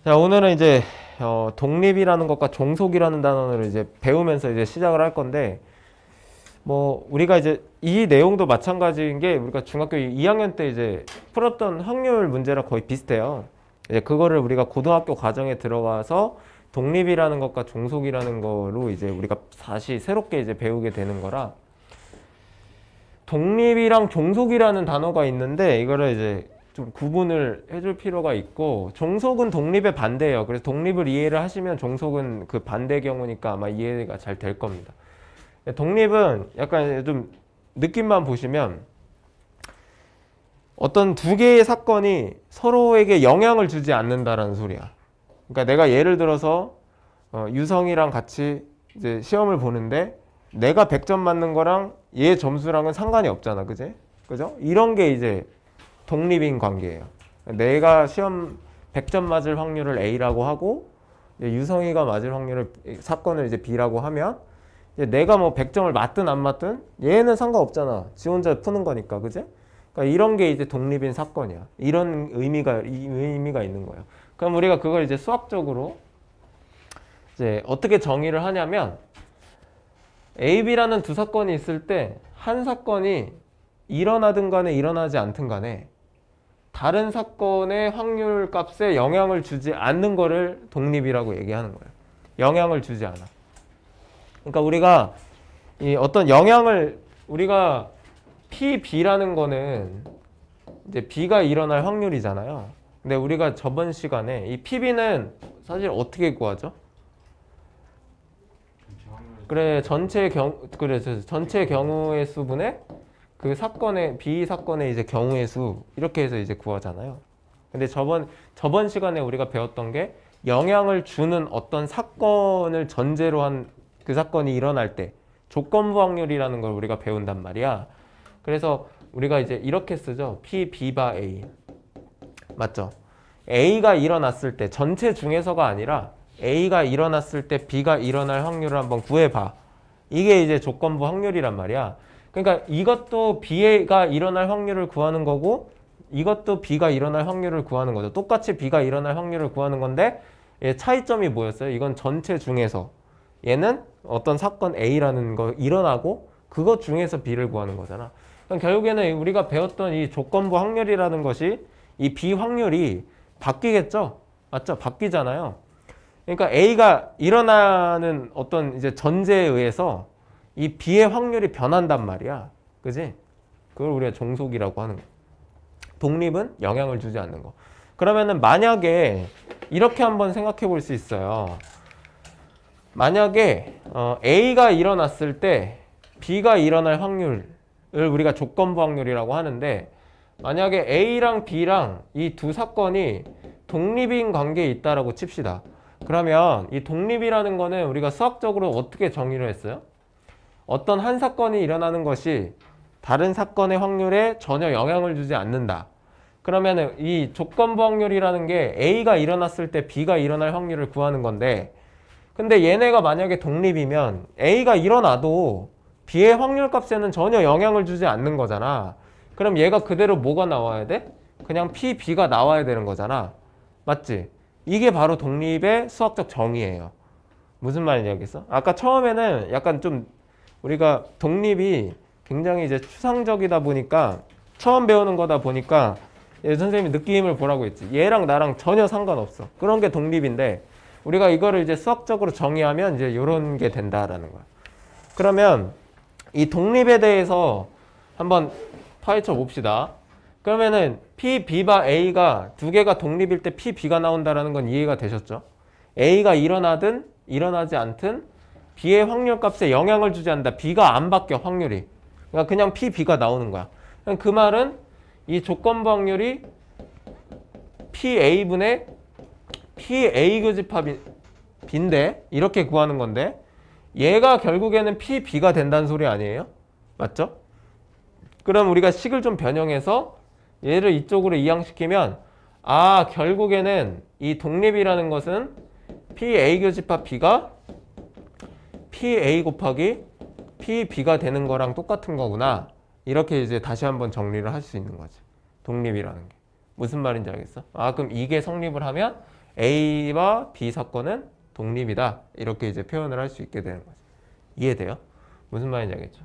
자, 오늘은 이제 독립이라는 것과 종속이라는 단어를 이제 배우면서 이제 시작을 할 건데, 뭐 우리가 이제 이 내용도 마찬가지인 게 우리가 중학교 2학년 때 이제 풀었던 확률 문제랑 거의 비슷해요. 이제 그거를 우리가 고등학교 과정에 들어가서 독립이라는 것과 종속이라는 거로 이제 우리가 다시 새롭게 이제 배우게 되는 거라, 독립이랑 종속이라는 단어가 있는데 이거를 이제 좀 구분을 해줄 필요가 있고, 종속은 독립의 반대예요. 그래서 독립을 이해를 하시면 종속은 그 반대 경우니까 아마 이해가 잘 될 겁니다. 독립은 약간 좀 느낌만 보시면 어떤 두 개의 사건이 서로에게 영향을 주지 않는다라는 소리야. 그러니까 내가 예를 들어서 유성이랑 같이 이제 시험을 보는데 내가 100점 맞는 거랑 얘 점수랑은 상관이 없잖아. 그죠? 이런 게 이제 독립인 관계예요. 내가 시험 100점 맞을 확률을 A라고 하고, 유성이가 맞을 확률을 사건을 이제 B라고 하면, 이제 내가 뭐 100점을 맞든 안 맞든 얘는 상관없잖아. 지 혼자 푸는 거니까, 그지? 그러니까 이런 게 이제 독립인 사건이야. 이런 의미가 있는 거예요. 그럼 우리가 그걸 이제 수학적으로 이제 어떻게 정의를 하냐면, A, B라는 두 사건이 있을 때 한 사건이 일어나든 간에 일어나지 않든 간에 다른 사건의 확률 값에 영향을 주지 않는 거를 독립이라고 얘기하는 거예요. 영향을 주지 않아. 그러니까 우리가 이 어떤 영향을, 우리가 P, B라는 거는 이제 B가 일어날 확률이잖아요. 근데 우리가 저번 시간에 이 PB는 사실 어떻게 구하죠? 그래, 전체 경우의 수분의 그 사건의, B 사건의 이제 경우의 수, 이렇게 해서 이제 구하잖아요. 근데 저번 시간에 우리가 배웠던 게 영향을 주는 어떤 사건을 전제로 한 그 사건이 일어날 때 조건부 확률이라는 걸 우리가 배운단 말이야. 그래서 우리가 이제 이렇게 쓰죠. P, B바 A. 맞죠? A가 일어났을 때, 전체 중에서가 아니라 A가 일어났을 때 B가 일어날 확률을 한번 구해봐. 이게 이제 조건부 확률이란 말이야. 그러니까 이것도 B가 일어날 확률을 구하는 거고, 이것도 B가 일어날 확률을 구하는 거죠. 똑같이 B가 일어날 확률을 구하는 건데, 차이점이 뭐였어요? 이건 전체 중에서, 얘는 어떤 사건 A라는 거 일어나고 그것 중에서 B를 구하는 거잖아. 그럼 결국에는 우리가 배웠던 이 조건부 확률이라는 것이, 이 B 확률이 바뀌겠죠? 맞죠? 바뀌잖아요. 그러니까 A가 일어나는 어떤 이제 전제에 의해서 이 B의 확률이 변한단 말이야. 그지? 그걸 우리가 종속이라고 하는 거. 독립은 영향을 주지 않는 거. 그러면은 만약에 이렇게 한번 생각해 볼 수 있어요. 만약에 A가 일어났을 때 B가 일어날 확률을 우리가 조건부 확률이라고 하는데, 만약에 A랑 B랑 이 두 사건이 독립인 관계에 있다라고 칩시다. 그러면 이 독립이라는 거는 우리가 수학적으로 어떻게 정의를 했어요? 어떤 한 사건이 일어나는 것이 다른 사건의 확률에 전혀 영향을 주지 않는다. 그러면 이 조건부 확률이라는 게 A가 일어났을 때 B가 일어날 확률을 구하는 건데, 근데 얘네가 만약에 독립이면 A가 일어나도 B의 확률 값에는 전혀 영향을 주지 않는 거잖아. 그럼 얘가 그대로 뭐가 나와야 돼? 그냥 P, B가 나와야 되는 거잖아. 맞지? 이게 바로 독립의 수학적 정의예요. 무슨 말인지 알겠어? 아까 처음에는 약간 좀 우리가 독립이 굉장히 이제 추상적이다 보니까, 처음 배우는 거다 보니까 선생님이 느낌을 보라고 했지. 얘랑 나랑 전혀 상관없어. 그런 게 독립인데, 우리가 이거를 이제 수학적으로 정의하면 이제 이런 게 된다라는 거야. 그러면 이 독립에 대해서 한번 파헤쳐 봅시다. 그러면은 P, B바 A가 두 개가 독립일 때 P, B가 나온다라는 건 이해가 되셨죠? A가 일어나든 일어나지 않든 B의 확률 값에 영향을 주지 않는다. B가 안 바뀌어, 확률이. 그러니까 그냥 P, B가 나오는 거야. 그 말은 이 조건부 확률이 PA분의 PA 교집합 B인데, 이렇게 구하는 건데, 얘가 결국에는 P, B가 된다는 소리 아니에요? 맞죠? 그럼 우리가 식을 좀 변형해서 얘를 이쪽으로 이항시키면, 아, 결국에는 이 독립이라는 것은 PA 교집합 B가 PA 곱하기 PB가 되는 거랑 똑같은 거구나. 이렇게 이제 다시 한번 정리를 할 수 있는 거지. 독립이라는 게. 무슨 말인지 알겠어? 아, 그럼 이게 성립을 하면 A와 B 사건은 독립이다. 이렇게 이제 표현을 할 수 있게 되는 거죠. 이해돼요? 무슨 말인지 알겠죠?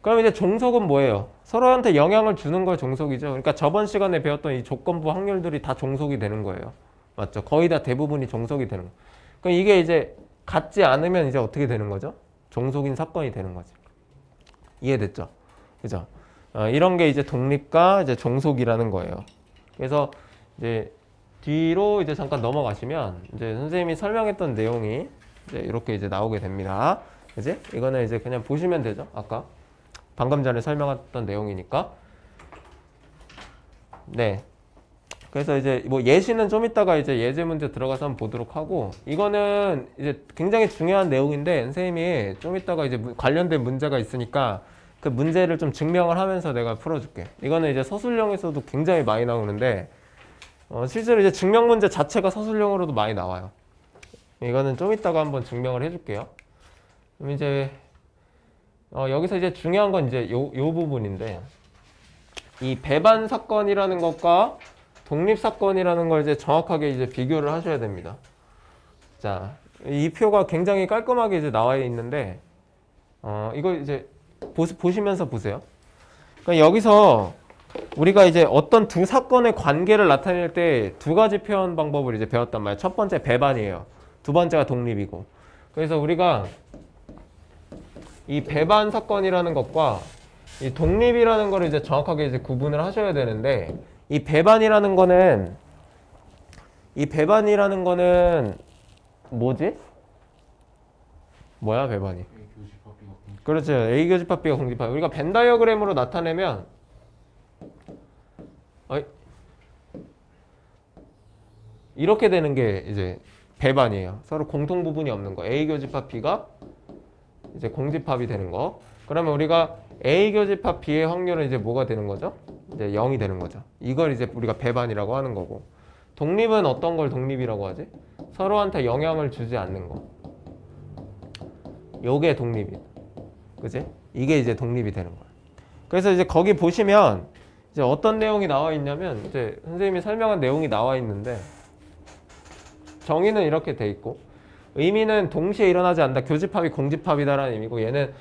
그럼 이제 종속은 뭐예요? 서로한테 영향을 주는 걸 종속이죠. 그러니까 저번 시간에 배웠던 이 조건부 확률들이 다 종속이 되는 거예요. 맞죠? 거의 다 대부분이 종속이 되는 거예요. 그럼 이게 이제 같지 않으면 이제 어떻게 되는 거죠? 종속인 사건이 되는 거죠. 이해됐죠? 그죠? 이런 게 이제 독립과 이제 종속이라는 거예요. 그래서 이제 뒤로 이제 잠깐 넘어가시면 이제 선생님이 설명했던 내용이 이제 이렇게 이제 나오게 됩니다. 그지? 이거는 이제 그냥 보시면 되죠. 아까 방금 전에 설명했던 내용이니까. 네. 그래서 이제 뭐 예시는 좀 이따가 이제 예제 문제 들어가서 한번 보도록 하고, 이거는 이제 굉장히 중요한 내용인데 선생님이 좀 이따가 이제 관련된 문제가 있으니까 그 문제를 좀 증명을 하면서 내가 풀어줄게. 이거는 이제 서술형에서도 굉장히 많이 나오는데 실제로 이제 증명 문제 자체가 서술형으로도 많이 나와요. 이거는 좀 이따가 한번 증명을 해줄게요. 그럼 이제 여기서 이제 중요한 건 이제 요 부분인데, 이 배반 사건이라는 것과 독립 사건이라는 걸 이제 정확하게 이제 비교를 하셔야 됩니다. 자, 이 표가 굉장히 깔끔하게 이제 나와 있는데, 이거 이제 보시면서 보세요. 그러니까 여기서 우리가 이제 어떤 두 사건의 관계를 나타낼 때 두 가지 표현 방법을 이제 배웠단 말이에요. 첫 번째 배반이에요. 두 번째가 독립이고. 그래서 우리가 이 배반 사건이라는 것과 이 독립이라는 거를 이제 정확하게 이제 구분을 하셔야 되는데, 이 배반이라는 거는 뭐지? 뭐야 배반이? 그렇죠. A 교집합 B가 공집합. 우리가 벤 다이어그램으로 나타내면 이렇게 되는 게 이제 배반이에요. 서로 공통 부분이 없는 거. A 교집합 B가 이제 공집합이 되는 거. 그러면 우리가 A 교집합 B의 확률은 이제 뭐가 되는 거죠? 이제 0이 되는 거죠. 이걸 이제 우리가 배반이라고 하는 거고. 독립은 어떤 걸 독립이라고 하지? 서로한테 영향을 주지 않는 거. 요게 독립이. 그지? 이게 이제 독립이 되는 거예요. 그래서 이제 거기 보시면 이제 어떤 내용이 나와 있냐면, 이제 선생님이 설명한 내용이 나와 있는데, 정의는 이렇게 돼 있고, 의미는 동시에 일어나지 않는다. 교집합이 공집합이다라는 의미고, 얘는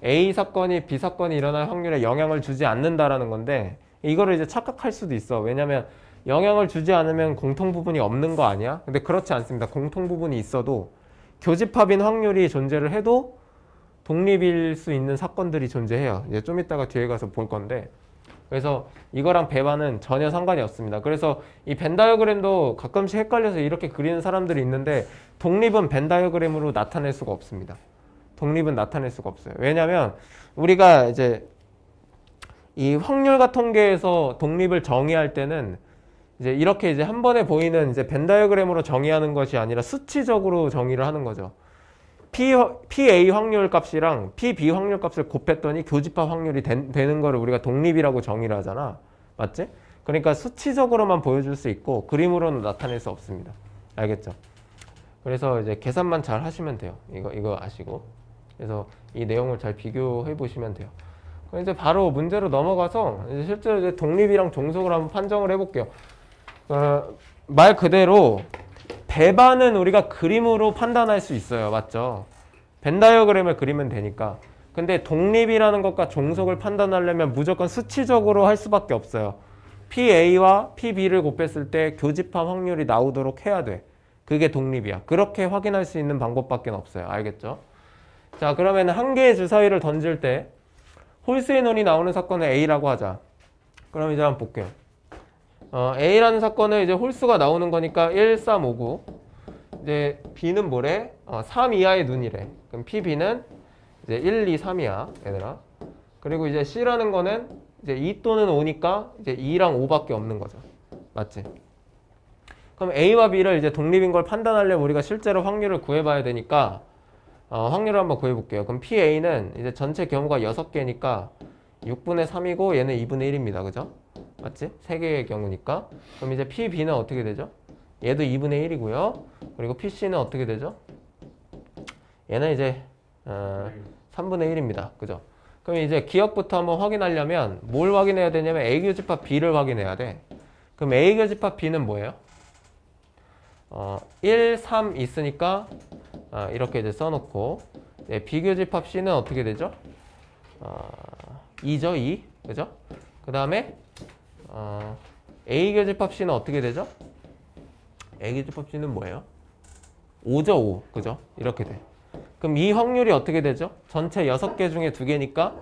A 사건이 B 사건이 일어날 확률에 영향을 주지 않는다라는 건데, 이거를 이제 착각할 수도 있어. 왜냐면 영향을 주지 않으면 공통 부분이 없는 거 아니야? 근데 그렇지 않습니다. 공통 부분이 있어도 교집합인 확률이 존재를 해도 독립일 수 있는 사건들이 존재해요. 이제 좀 이따가 뒤에 가서 볼 건데, 그래서 이거랑 배반은 전혀 상관이 없습니다. 그래서 이 벤 다이어그램도 가끔씩 헷갈려서 이렇게 그리는 사람들이 있는데, 독립은 벤 다이어그램으로 나타낼 수가 없습니다. 독립은 나타낼 수가 없어요. 왜냐하면 우리가 이제 이 확률과 통계에서 독립을 정의할 때는 이제 이렇게 이제 한 번에 보이는 이제 벤 다이어그램으로 정의하는 것이 아니라 수치적으로 정의를 하는 거죠. PA 확률 값이랑 PB 확률 값을 곱했더니 교집합 확률이 되는 거를 우리가 독립이라고 정의를 하잖아. 맞지? 그러니까 수치적으로만 보여줄 수 있고 그림으로는 나타낼 수 없습니다. 알겠죠? 그래서 이제 계산만 잘 하시면 돼요. 이거 아시고. 그래서 이 내용을 잘 비교해 보시면 돼요. 그럼 이제 바로 문제로 넘어가서 이제 실제로 이제 독립이랑 종속을 한번 판정을 해볼게요. 말 그대로 배반은 우리가 그림으로 판단할 수 있어요. 맞죠? 벤 다이어그램을 그리면 되니까. 근데 독립이라는 것과 종속을 판단하려면 무조건 수치적으로 할 수밖에 없어요. PA와 PB를 곱했을 때 교집합 확률이 나오도록 해야 돼. 그게 독립이야. 그렇게 확인할 수 있는 방법밖에 없어요. 알겠죠? 자, 그러면 한 개의 주사위를 던질 때 홀수의 논이 나오는 사건을 A라고 하자. 그럼 이제 한번 볼게요. A라는 사건은 이제 홀수가 나오는 거니까 1, 3, 5, 9. 이제 B는 뭐래? 3 이하의 눈이래. 그럼 PB는 이제 1, 2, 3이야, 얘들아. 그리고 이제 C라는 거는 이제 2 또는 5니까 이제 2랑 5밖에 없는 거죠. 맞지? 그럼 A와 B를 이제 독립인 걸 판단하려면 우리가 실제로 확률을 구해봐야 되니까 확률을 한번 구해볼게요. 그럼 PA는 이제 전체 경우가 6개니까 6분의 3이고 얘는 2분의 1입니다. 그죠? 맞지? 3개의 경우니까. 그럼 이제 PB는 어떻게 되죠? 얘도 2분의 1이고요. 그리고 PC는 어떻게 되죠? 얘는 이제 3분의 1입니다. 그죠? 그럼 이제 기억부터 한번 확인하려면 뭘 확인해야 되냐면 A 교집합 B를 확인해야 돼. 그럼 A 교집합 B는 뭐예요? 1, 3 있으니까 이렇게 이제 써놓고 네, 비교집합 C는 어떻게 되죠? 2죠, 2. 그죠? 그 다음에 A 교집합 C는 어떻게 되죠? A 교집합 C는 뭐예요? 5죠, 5. 그죠? 이렇게 돼. 그럼 이 확률이 어떻게 되죠? 전체 6개 중에 2개니까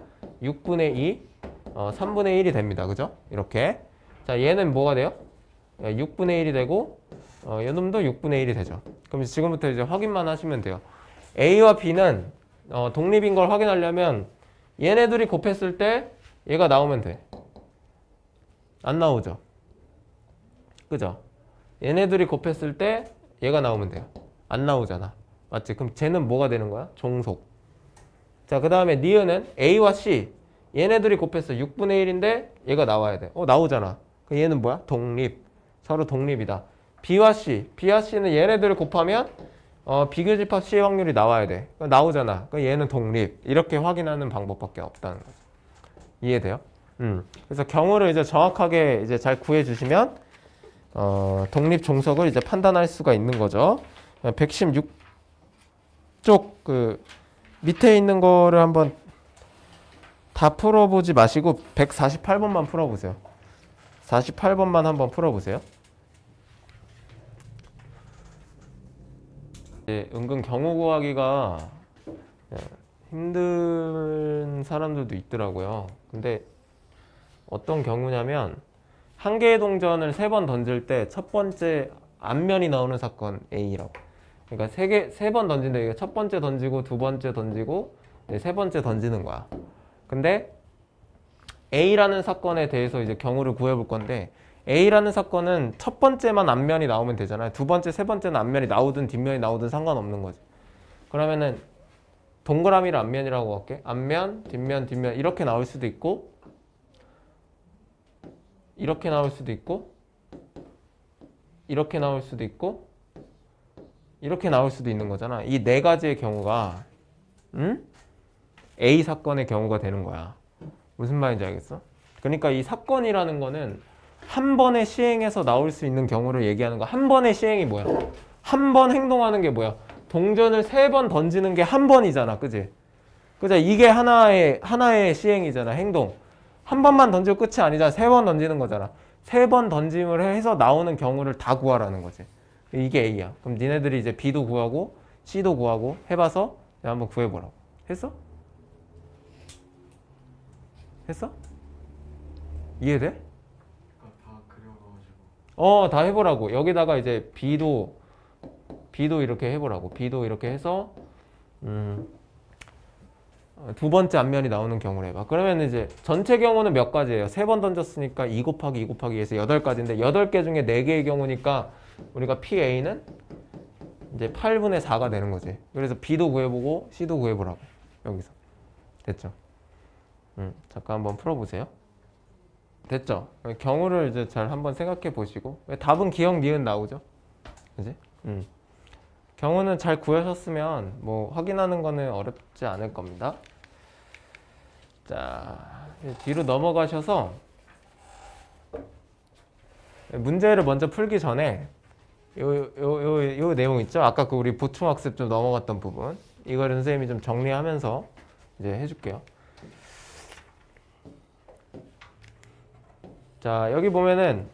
6분의 2, 3분의 1이 됩니다. 그죠? 이렇게. 자, 얘는 뭐가 돼요? 6분의 1이 되고, 얘놈도 6분의 1이 되죠. 그럼 지금부터 이제 확인만 하시면 돼요. A와 B는 독립인 걸 확인하려면 얘네들이 곱했을 때 얘가 나오면 돼. 안 나오죠? 그죠? 얘네들이 곱했을 때 얘가 나오면 돼요. 안 나오잖아. 맞지? 그럼 쟤는 뭐가 되는 거야? 종속. 자, 그 다음에 니은은 A와 C. 얘네들이 곱했어. 6분의 1인데 얘가 나와야 돼. 나오잖아. 그럼 얘는 뭐야? 독립. 서로 독립이다. B와 C. B와 C는 얘네들을 곱하면 비교집합 C의 확률이 나와야 돼. 나오잖아. 그럼 얘는 독립. 이렇게 확인하는 방법밖에 없다는 거죠. 이해돼요? 그래서 경우를 이제 정확하게 이제 잘 구해주시면 독립 종속을 이제 판단할 수가 있는 거죠. 116쪽 그 밑에 있는 거를 한번 다 풀어보지 마시고 148번만 풀어보세요. 48번만 한번 풀어보세요. 은근 경우 구하기가 힘든 사람들도 있더라고요. 근데 어떤 경우냐면 한 개의 동전을 3번 던질 때 첫 번째 앞면이 나오는 사건 A라고. 그러니까 세 번 던진다. 첫 번째 던지고 두 번째 던지고 세 번째 던지는 거야. 근데 A라는 사건에 대해서 이제 경우를 구해볼 건데 A라는 사건은 첫 번째만 앞면이 나오면 되잖아요. 두 번째, 세 번째는 앞면이 나오든 뒷면이 나오든 상관없는 거지. 그러면은 동그라미를 앞면이라고 할게. 앞면, 뒷면, 뒷면 이렇게 나올 수도 있고 이렇게 나올 수도 있고 이렇게 나올 수도 있고 이렇게 나올 수도 있는 거잖아. 이 네 가지의 경우가 A 사건의 경우가 되는 거야. 무슨 말인지 알겠어? 그러니까 이 사건이라는 거는 한 번에 시행해서 나올 수 있는 경우를 얘기하는 거. 한 번의 시행이 뭐야? 한 번 행동하는 게 뭐야? 동전을 3번 던지는 게 한 번이잖아. 그지? 그죠? 이게 하나의 시행이잖아. 행동. 한 번만 던지고 끝이 아니잖아. 3번 던지는 거잖아. 3번 던짐을 해서 나오는 경우를 다 구하라는 거지. 이게 A야. 그럼 니네들이 이제 B도 구하고 C도 구하고 해봐서 내가 한번 구해보라고. 했어? 했어? 이해돼? 다 그려가지고. 다 해보라고. 여기다가 이제 B도 이렇게 해보라고. B도 이렇게 해서 두 번째 앞면이 나오는 경우를 해봐. 그러면 이제 전체 경우는 몇 가지예요? 3번 던졌으니까 2 곱하기 2 곱하기 2에서 8가지인데 8개 중에 4개의 경우니까 우리가 PA는 이제 8분의 4가 되는 거지. 그래서 B도 구해보고 C도 구해보라고. 여기서. 됐죠? 잠깐 한번 풀어보세요. 됐죠? 경우를 이제 잘 한번 생각해 보시고. 답은 기억, 니은 나오죠? 그지? 경우는 잘 구하셨으면 뭐 확인하는 거는 어렵지 않을 겁니다. 자, 뒤로 넘어가셔서 문제를 먼저 풀기 전에 요 내용 있죠? 아까 그 우리 보충학습 좀 넘어갔던 부분. 이거를 선생님이 좀 정리하면서 이제 해줄게요. 자, 여기 보면은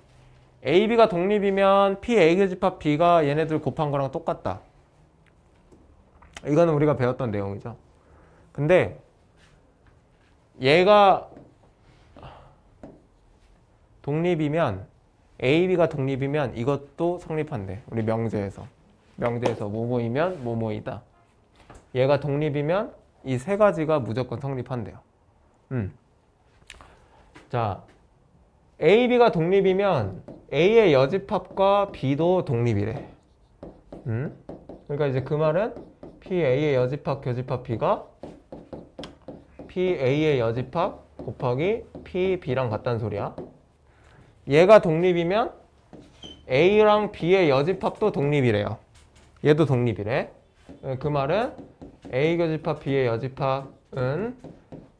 A, B가 독립이면 P, A 교집합 B가 얘네들 곱한 거랑 똑같다. 이거는 우리가 배웠던 내용이죠. 근데 얘가 독립이면 A, B가 독립이면 이것도 성립한대. 우리 명제에서 뭐뭐이면 뭐뭐이다. 얘가 독립이면 이 세 가지가 무조건 성립한대요. 자, A, B가 독립이면 A의 여집합과 B도 독립이래. 그러니까 이제 그 말은 P, A의 여집합, 교집합 B가 P, A의 여집합 곱하기 P, B랑 같다는 소리야. 얘가 독립이면 A랑 B의 여집합도 독립이래요. 얘도 독립이래. 그 말은 A 교집합 B의 여집합은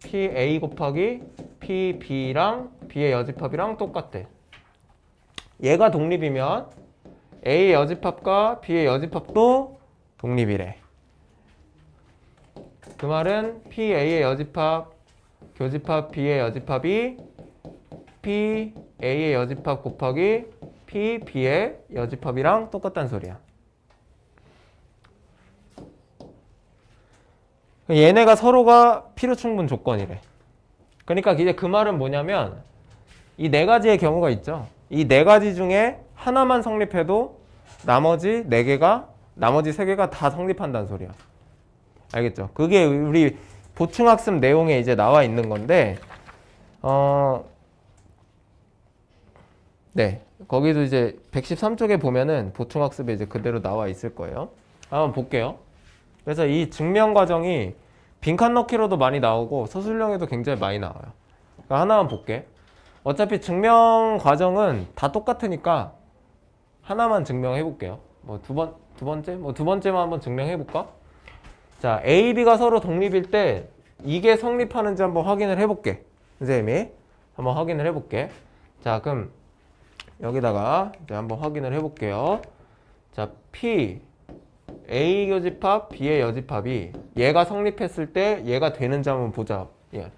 P, A 곱하기 P, B랑 B의 여집합이랑 똑같대. 얘가 독립이면 A의 여집합과 B의 여집합도 독립이래. 그 말은 PA의 여집합, 교집합 B의 여집합이 PA의 여집합 곱하기 PB의 여집합이랑 똑같다는 소리야. 얘네가 서로가 필요충분 조건이래. 그러니까 이제 그 말은 뭐냐면 이 네 가지의 경우가 있죠. 이 네 가지 중에 하나만 성립해도 나머지 네 개가, 나머지 세 개가 다 성립한다는 소리야. 알겠죠? 그게 우리 보충학습 내용에 이제 나와 있는 건데, 네. 거기도 이제 113쪽에 보면은 보충학습에 이제 그대로 나와 있을 거예요. 한번 볼게요. 그래서 이 증명 과정이 빈칸 넣기로도 많이 나오고 서술형에도 굉장히 많이 나와요. 그러니까 하나만 볼게. 어차피 증명 과정은 다 똑같으니까 하나만 증명해 볼게요. 뭐 두 번째만 한번 증명해 볼까? 자, A, B가 서로 독립일 때 이게 성립하는지 한번 확인을 해 볼게. 선생님이 한번 확인을 해 볼게. 자, 그럼 여기다가 이제 한번 확인을 해 볼게요. 자, P A 교집합 B의 여집합이 얘가 성립했을 때 얘가 되는지 한번 보자. 예.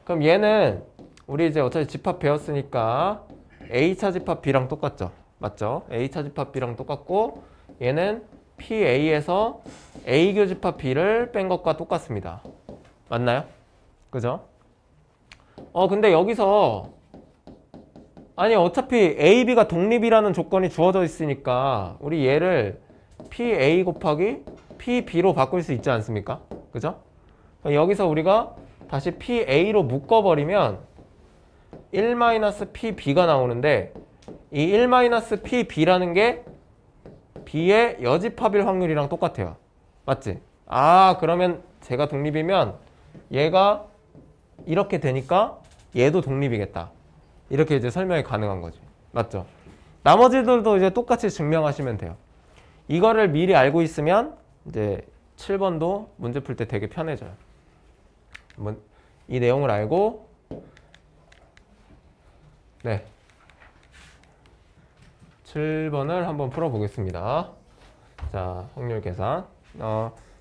그럼 얘는 우리 이제 어차피 집합 배웠으니까 A차 집합 B랑 똑같죠. 맞죠? A차 집합 B랑 똑같고 얘는 PA에서 A 교집합 B를 뺀 것과 똑같습니다. 맞나요? 그죠? 근데 여기서 아니 어차피 A, B가 독립이라는 조건이 주어져 있으니까 우리 얘를 PA 곱하기 PB로 바꿀 수 있지 않습니까? 그죠? 여기서 우리가 다시 PA로 묶어버리면 1-PB가 나오는데 이 1-PB라는 게 B의 여집합일 확률이랑 똑같아요. 맞지? 아, 그러면 제가 독립이면 얘가 이렇게 되니까 얘도 독립이겠다. 이렇게 이제 설명이 가능한 거지. 맞죠? 나머지들도 이제 똑같이 증명하시면 돼요. 이거를 미리 알고 있으면 이제 7번도 문제 풀 때 되게 편해져요. 이 내용을 알고 네 7번을 한번 풀어보겠습니다. 자, 확률 계산.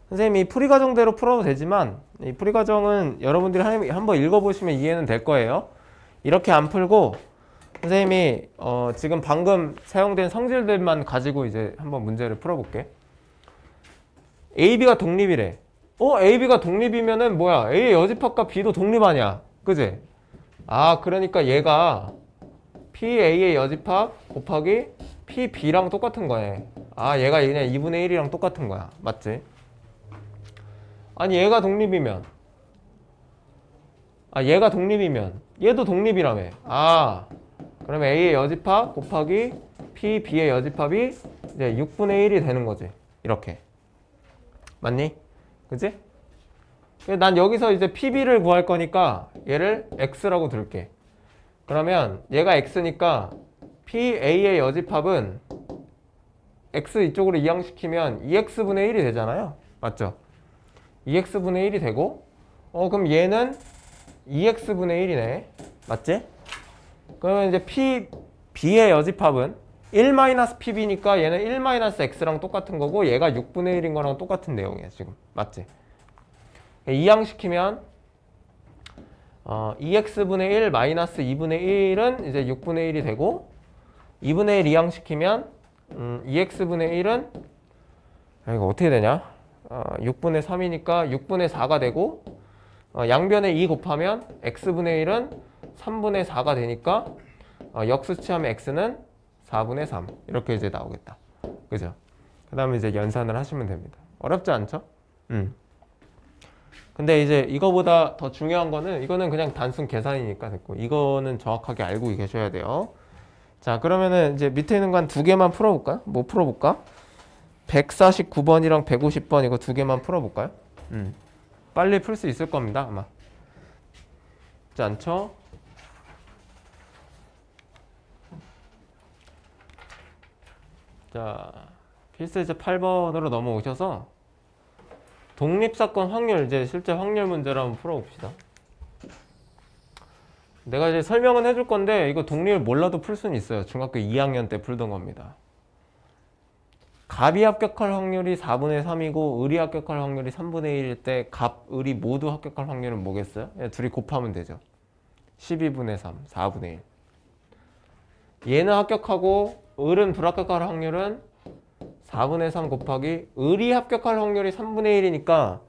선생님이 풀이 과정대로 풀어도 되지만 이 풀이 과정은 여러분들이 한번 읽어보시면 이해는 될 거예요. 이렇게 안 풀고 선생님이 지금 방금 사용된 성질들만 가지고 이제 한번 문제를 풀어볼게. A, B가 독립이래. A, B가 독립이면은 뭐야? A의 여집합과 B도 독립 아니야. 그지? 아, 그러니까 얘가 PA의 여집합 곱하기 PB랑 똑같은 거네. 아, 얘가 그냥 2분의 1이랑 똑같은 거야. 맞지? 아니, 얘가 독립이면 얘가 독립이면 얘도 독립이라며. 아, 그러면 A의 여집합 곱하기 PB의 여집합이 이제 6분의 1이 되는 거지. 이렇게. 맞니? 그치? 난 여기서 이제 PB를 구할 거니까 얘를 X라고 둘게. 그러면 얘가 X니까 PA의 여집합은 X 이쪽으로 이항시키면 2X분의 1이 되잖아요. 맞죠? 2X분의 1이 되고 그럼 얘는 2X분의 1이네. 맞지? 그러면 이제 B의 여집합은 1-PB니까 얘는 1-X랑 똑같은 거고 얘가 6분의 1인 거랑 똑같은 내용이야 지금. 맞지? 이항시키면 2x분의 1 마이너스 2분의 1은 이제 6분의 1이 되고 2분의 1 이항시키면 2x분의 1은 이거 어떻게 되냐? 6분의 3이니까 6분의 4가 되고 양변에 2 곱하면 x분의 1은 3분의 4가 되니까 역수치하면 x는 4분의 3 이렇게 이제 나오겠다. 그죠? 그 다음에 이제 연산을 하시면 됩니다. 어렵지 않죠? 근데 이제 이거보다 더 중요한 거는 이거는 그냥 단순 계산이니까 됐고 이거는 정확하게 알고 계셔야 돼요. 자, 그러면은 이제 밑에 있는 거 한 두 개만 풀어볼까요? 뭐 풀어볼까? 149번이랑 150번 이거 두 개만 풀어볼까요? 빨리 풀 수 있을 겁니다 아마. 쉽지 않죠? 자, 필수제 8번으로 넘어오셔서 독립사건 확률, 이제 실제 확률 문제를 한번 풀어봅시다. 내가 이제 설명은 해줄 건데 이거 독립을 몰라도 풀 수는 있어요. 중학교 2학년 때 풀던 겁니다. 갑이 합격할 확률이 4분의 3이고 을이 합격할 확률이 3분의 1일 때 갑, 을이 모두 합격할 확률은 뭐겠어요? 둘이 곱하면 되죠. 12분의 3, 4분의 1. 얘는 합격하고 을은 불합격할 확률은 4분의 3 곱하기 을이 합격할 확률이 3분의 1이니까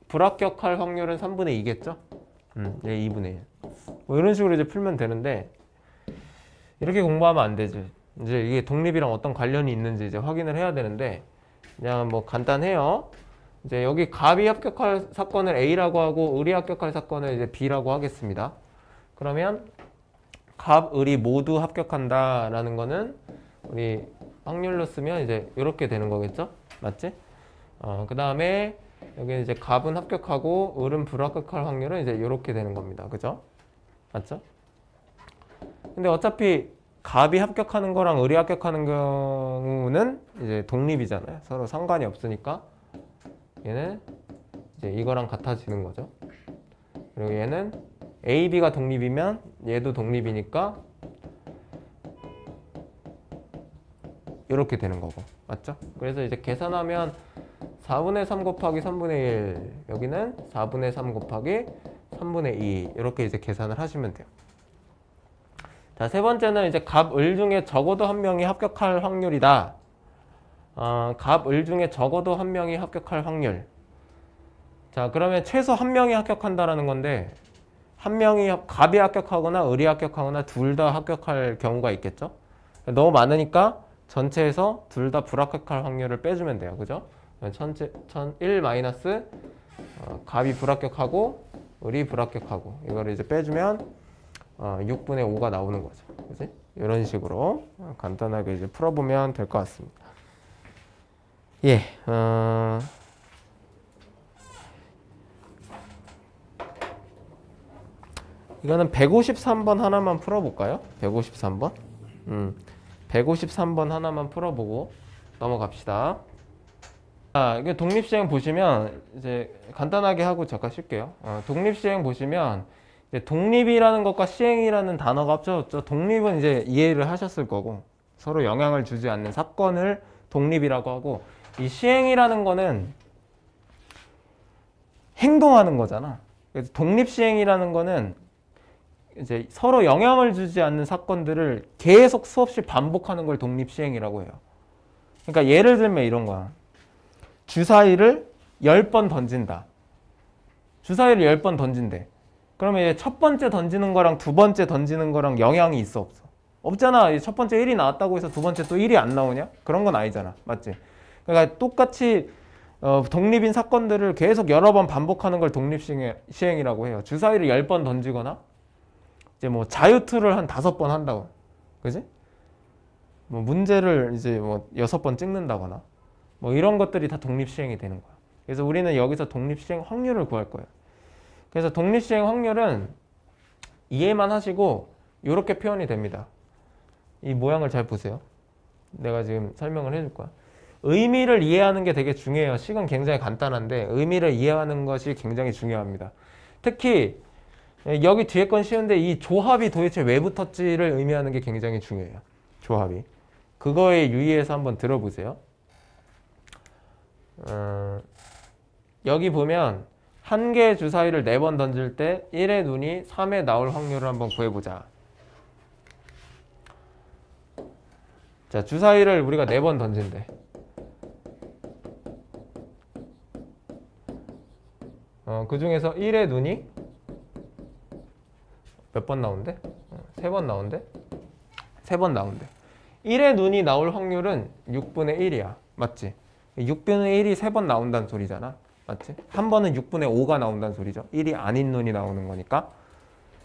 불합격할 확률은 3분의 2겠죠? 네, 2분의 1. 뭐 이런 식으로 이제 풀면 되는데 이렇게 공부하면 안 되지. 이제 이게 독립이랑 어떤 관련이 있는지 이제 확인을 해야 되는데 그냥 뭐 간단해요. 이제 여기 갑이 합격할 사건을 A라고 하고 을이 합격할 사건을 이제 B라고 하겠습니다. 그러면 갑, 을이 모두 합격한다라는 거는 우리 확률로 쓰면 이제 이렇게 되는 거겠죠? 맞지? 그 다음에 여기 이제 갑은 합격하고 을은 불합격할 확률은 이제 이렇게 되는 겁니다. 그죠? 맞죠? 근데 어차피 갑이 합격하는 거랑 을이 합격하는 경우는 이제 독립이잖아요. 서로 상관이 없으니까 얘는 이제 이거랑 같아지는 거죠. 그리고 얘는 A, B가 독립이면 얘도 독립이니까 이렇게 되는 거고. 맞죠? 그래서 이제 계산하면 4분의 3 곱하기 3분의 1 여기는 4분의 3 곱하기 3분의 2 이렇게 이제 계산을 하시면 돼요. 자, 세 번째는 이제 갑, 을 중에 적어도 한 명이 합격할 확률이다. 갑, 을 중에 적어도 한 명이 합격할 확률. 자, 그러면 최소 한 명이 합격한다라는 건데 한 명이 갑이 합격하거나 을이 합격하거나 둘 다 합격할 경우가 있겠죠? 너무 많으니까 전체에서 둘 다 불합격할 확률을 빼주면 돼요. 그죠? 1 마이너스 갑이 불합격하고 을이 불합격하고 이거를 이제 빼주면 6분의 5가 나오는 거죠. 그지? 이런 식으로 간단하게 이제 풀어보면 될 것 같습니다. 예, 이거는 153번 하나만 풀어볼까요? 153번? 153번 하나만 풀어보고 넘어갑시다. 자, 이게 독립시행 보시면 이제 간단하게 하고 잠깐 쉴게요. 독립시행 보시면 이제 독립이라는 것과 시행이라는 단어가 합쳐졌죠. 독립은 이제 이해를 하셨을 거고 서로 영향을 주지 않는 사건을 독립이라고 하고 이 시행이라는 거는 행동하는 거잖아. 그래서 독립시행이라는 거는 이제 서로 영향을 주지 않는 사건들을 계속 수없이 반복하는 걸 독립시행이라고 해요. 그러니까 예를 들면 이런 거야. 주사위를 10번 던진다. 주사위를 10번 던진대. 그러면 이제 첫 번째 던지는 거랑 두 번째 던지는 거랑 영향이 있어 없어? 없잖아. 첫 번째 1이 나왔다고 해서 두 번째 또 1이 안 나오냐? 그런 건 아니잖아. 맞지? 그러니까 똑같이 독립인 사건들을 계속 여러 번 반복하는 걸 독립시행이라고 해요. 주사위를 10번 던지거나 이제 뭐 자유투를 한 5번 한다고. 그지? 뭐 문제를 이제 뭐 6번 찍는다거나 뭐 이런 것들이 다 독립시행이 되는 거야. 그래서 우리는 여기서 독립시행 확률을 구할 거예요. 그래서 독립시행 확률은 이해만 하시고 이렇게 표현이 됩니다. 이 모양을 잘 보세요. 내가 지금 설명을 해줄 거야. 의미를 이해하는 게 되게 중요해요. 식은 굉장히 간단한데 의미를 이해하는 것이 굉장히 중요합니다. 특히 여기 뒤에 건 쉬운데 이 조합이 도대체 왜 붙었지를 의미하는 게 굉장히 중요해요. 조합이. 그거에 유의해서 한번 들어보세요. 여기 보면 한 개의 주사위를 4번 던질 때 1의 눈이 3에 나올 확률을 한번 구해보자. 자, 주사위를 우리가 4번 던진대. 그 중에서 1의 눈이 몇 번 나온대? 3번 나온대? 3번 나온대. 1의 눈이 나올 확률은 6분의 1이야. 맞지? 6분의 1이 3번 나온다는 소리잖아. 맞지? 한 번은 6분의 5가 나온다는 소리죠. 1이 아닌 눈이 나오는 거니까.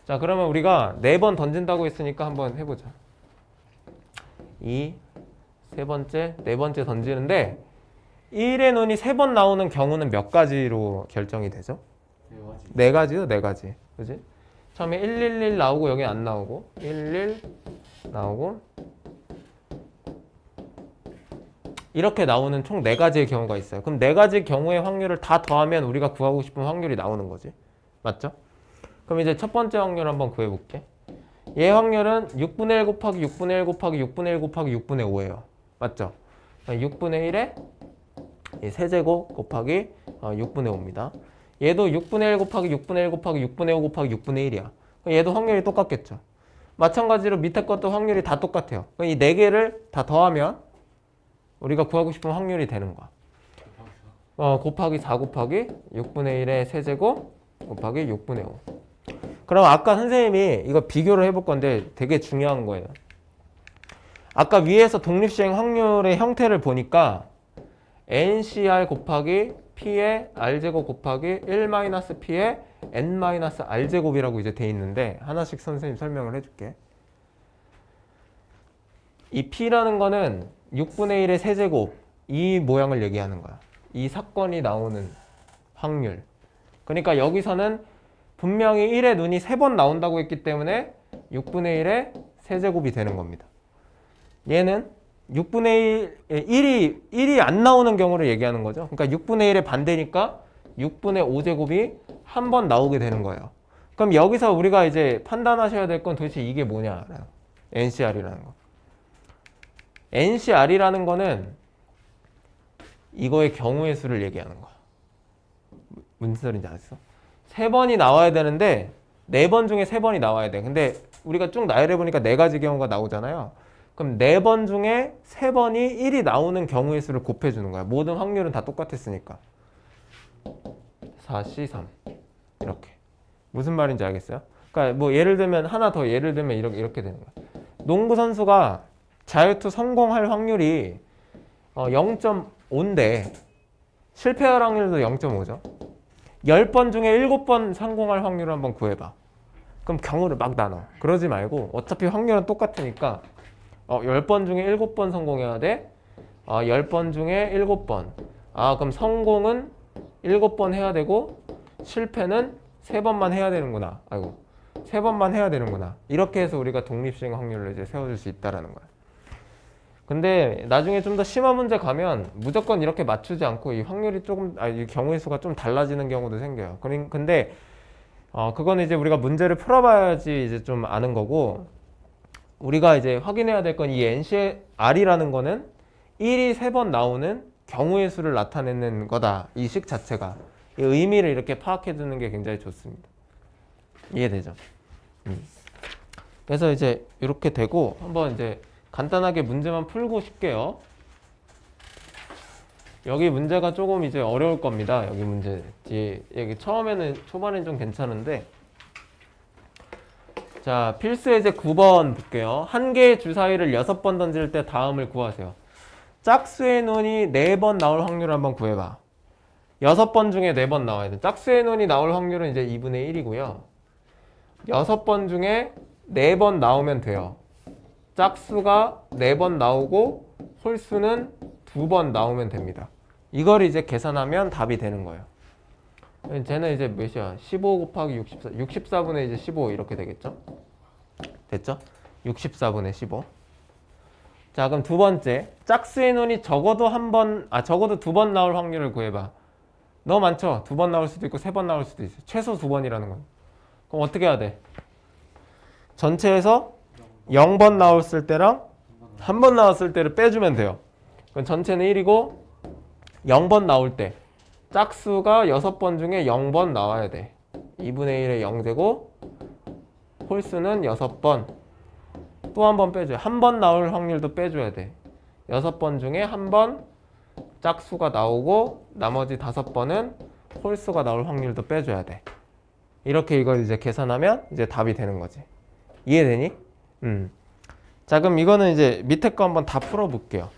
자, 그러면 우리가 4번 던진다고 했으니까 한번 해보자. 2, 세 번째, 네 번째 던지는데 1의 눈이 3번 나오는 경우는 몇 가지로 결정이 되죠? 4가지요, 4가지. 그지? 처음에 111 나오고 여기 안 나오고 11 나오고 이렇게 나오는 총 4가지의 경우가 있어요. 그럼 4가지 경우의 확률을 다 더하면 우리가 구하고 싶은 확률이 나오는 거지. 맞죠? 그럼 이제 첫 번째 확률 한번 구해볼게. 얘 확률은 6분의 1 곱하기 6분의 1 곱하기 6분의 1 곱하기 6분의 5예요. 맞죠? 6분의 1에 이 세제곱 곱하기 6분의 5입니다. 얘도 6분의 1 곱하기 6분의 1 곱하기 6분의 5 곱하기 6분의 1이야. 얘도 확률이 똑같겠죠. 마찬가지로 밑에 것도 확률이 다 똑같아요. 이 4개를 다 더하면 우리가 구하고 싶은 확률이 되는 거야. 곱하기 4 곱하기 6분의 1의 세제곱 곱하기 6분의 5. 그럼 아까 선생님이 이거 비교를 해볼 건데 되게 중요한 거예요. 아까 위에서 독립시행 확률의 형태를 보니까 NCR 곱하기 P의 R제곱 곱하기 1-P의 N-R제곱이라고 이제 돼 있는데 하나씩 선생님 설명을 해줄게. 이 P라는 거는 6분의 1의 세제곱 이 모양을 얘기하는 거야. 이 사건이 나오는 확률. 그러니까 여기서는 분명히 1의 눈이 3번 나온다고 했기 때문에 6분의 1의 세제곱이 되는 겁니다. 얘는 6분의 1이 안 나오는 경우를 얘기하는 거죠. 그러니까 6분의 1의 반대니까 6분의 5제곱이 한 번 나오게 되는 거예요. 그럼 여기서 우리가 이제 판단하셔야 될 건 도대체 이게 뭐냐. NCR이라는 거. NCR이라는 거는 이거의 경우의 수를 얘기하는 거야. 무슨 소리인지 알았어? 3번이 나와야 되는데 4번 중에 3번이 나와야 돼. 근데 우리가 쭉 나열해보니까 4가지 경우가 나오잖아요. 그럼 4번 중에 3번이 1이 나오는 경우의 수를 곱해주는 거야. 모든 확률은 다 똑같았으니까. 4, C, 3 이렇게. 무슨 말인지 알겠어요? 그러니까 뭐 예를 들면 하나 더 예를 들면 이렇게 되는 거야. 농구 선수가 자유투 성공할 확률이 0.5인데 실패할 확률도 0.5죠. 10번 중에 7번 성공할 확률을 한번 구해봐. 그럼 경우를 막 나눠. 그러지 말고 어차피 확률은 똑같으니까 10번 중에 7번 성공해야 돼. 10번 중에 7번. 그럼 성공은 7번 해야 되고 실패는 3번만 해야 되는구나. 3번만 해야 되는구나. 이렇게 해서 우리가 독립시행 확률을 이제 세워줄 수 있다라는 거야. 근데 나중에 좀 더 심한 문제 가면 무조건 이렇게 맞추지 않고 이 확률이 조금 이 경우의 수가 좀 달라지는 경우도 생겨요. 근데 그거는 이제 우리가 문제를 풀어봐야지 이제 좀 아는 거고, 우리가 이제 확인해야 될 건 이 NCR이라는 거는 1이 3번 나오는 경우의 수를 나타내는 거다. 이 식 자체가. 이 의미를 이렇게 파악해 두는 게 굉장히 좋습니다. 이해되죠? 그래서 이제 이렇게 되고 한번 이제 간단하게 문제만 풀고 싶게요. 여기 문제가 조금 이제 어려울 겁니다. 여기 문제. 여기 초반에는 좀 괜찮은데. 자, 필수 예제 9번 볼게요. 한 개의 주사위를 6번 던질 때 다음을 구하세요. 짝수의 눈이 4번 나올 확률을 한번 구해봐. 6번 중에 4번 나와야 돼. 짝수의 눈이 나올 확률은 이제 2분의 1이고요. 6번 중에 4번 나오면 돼요. 짝수가 4번 나오고 홀수는 2번 나오면 됩니다. 이걸 이제 계산하면 답이 되는 거예요. 쟤는 이제 몇이야? 15 곱하기 64. 64분의 이제 15 이렇게 되겠죠? 됐죠? 64분의 15. 자, 그럼 두 번째. 짝수의 눈이 적어도 적어도 2번 나올 확률을 구해봐. 너무 많죠? 2번 나올 수도 있고 3번 나올 수도 있어. 최소 2번이라는 건. 그럼 어떻게 해야 돼? 전체에서 0번 나왔을 때랑 1번 나왔을 때를 빼주면 돼요. 그럼 전체는 1이고 0번 나올 때 짝수가 6번 중에 0번 나와야 돼. 2분의 1의 0제곱 홀수는 6번. 또 한 번 빼줘요. 1번 나올 확률도 빼줘야 돼. 6번 중에 1번 짝수가 나오고 나머지 5번은 홀수가 나올 확률도 빼줘야 돼. 이렇게 이걸 이제 계산하면 이제 답이 되는 거지. 이해되니? 자, 그럼 이거는 이제 밑에 거 한번 다 풀어볼게요.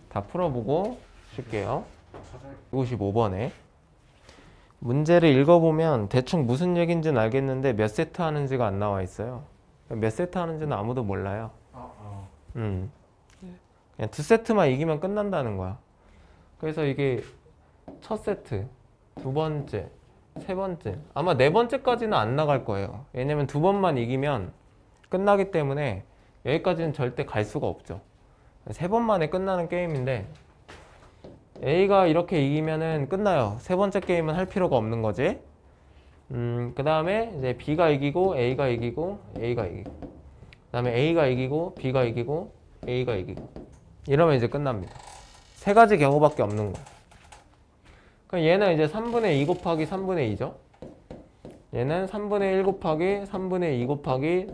다 풀어보고 쉴게요. 55번에 문제를 읽어보면 대충 무슨 얘기인지는 알겠는데 몇 세트 하는지가 안 나와 있어요. 몇 세트 하는지는 아무도 몰라요. 그냥 2세트만 이기면 끝난다는 거야. 그래서 이게 첫 세트, 두 번째, 세 번째, 아마 네 번째까지는 안 나갈 거예요. 왜냐면 2번만 이기면 끝나기 때문에 여기까지는 절대 갈 수가 없죠. 3번 만에 끝나는 게임인데 A가 이렇게 이기면은 끝나요. 세 번째 게임은 할 필요가 없는 거지. 그 다음에 이제 B가 이기고 A가 이기고 A가 이기고, 그 다음에 A가 이기고 B가 이기고 A가 이기고, 이러면 이제 끝납니다. 세 가지 경우밖에 없는 거야. 그럼 얘는 이제 3분의 2 곱하기 3분의 2죠. 얘는 3분의 1 곱하기 3분의 2 곱하기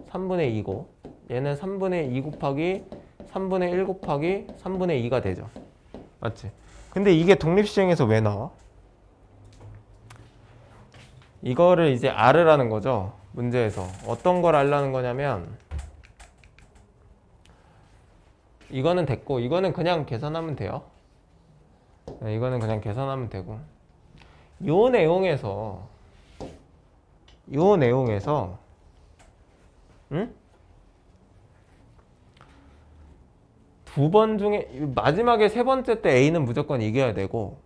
3분의 2고 얘는 3분의 2 곱하기 3분의 1 곱하기 3분의 2가 되죠. 맞지? 근데 이게 독립시행에서 왜 나와? 이거를 이제 알으라는 거죠. 문제에서. 어떤 걸 알라는 거냐면 이거는 됐고 이거는 그냥 계산하면 돼요. 네, 이거는 그냥 계산하면 되고 요 내용에서 응? 두 번 중에 마지막에 세 번째 때 A는 무조건 이겨야 되고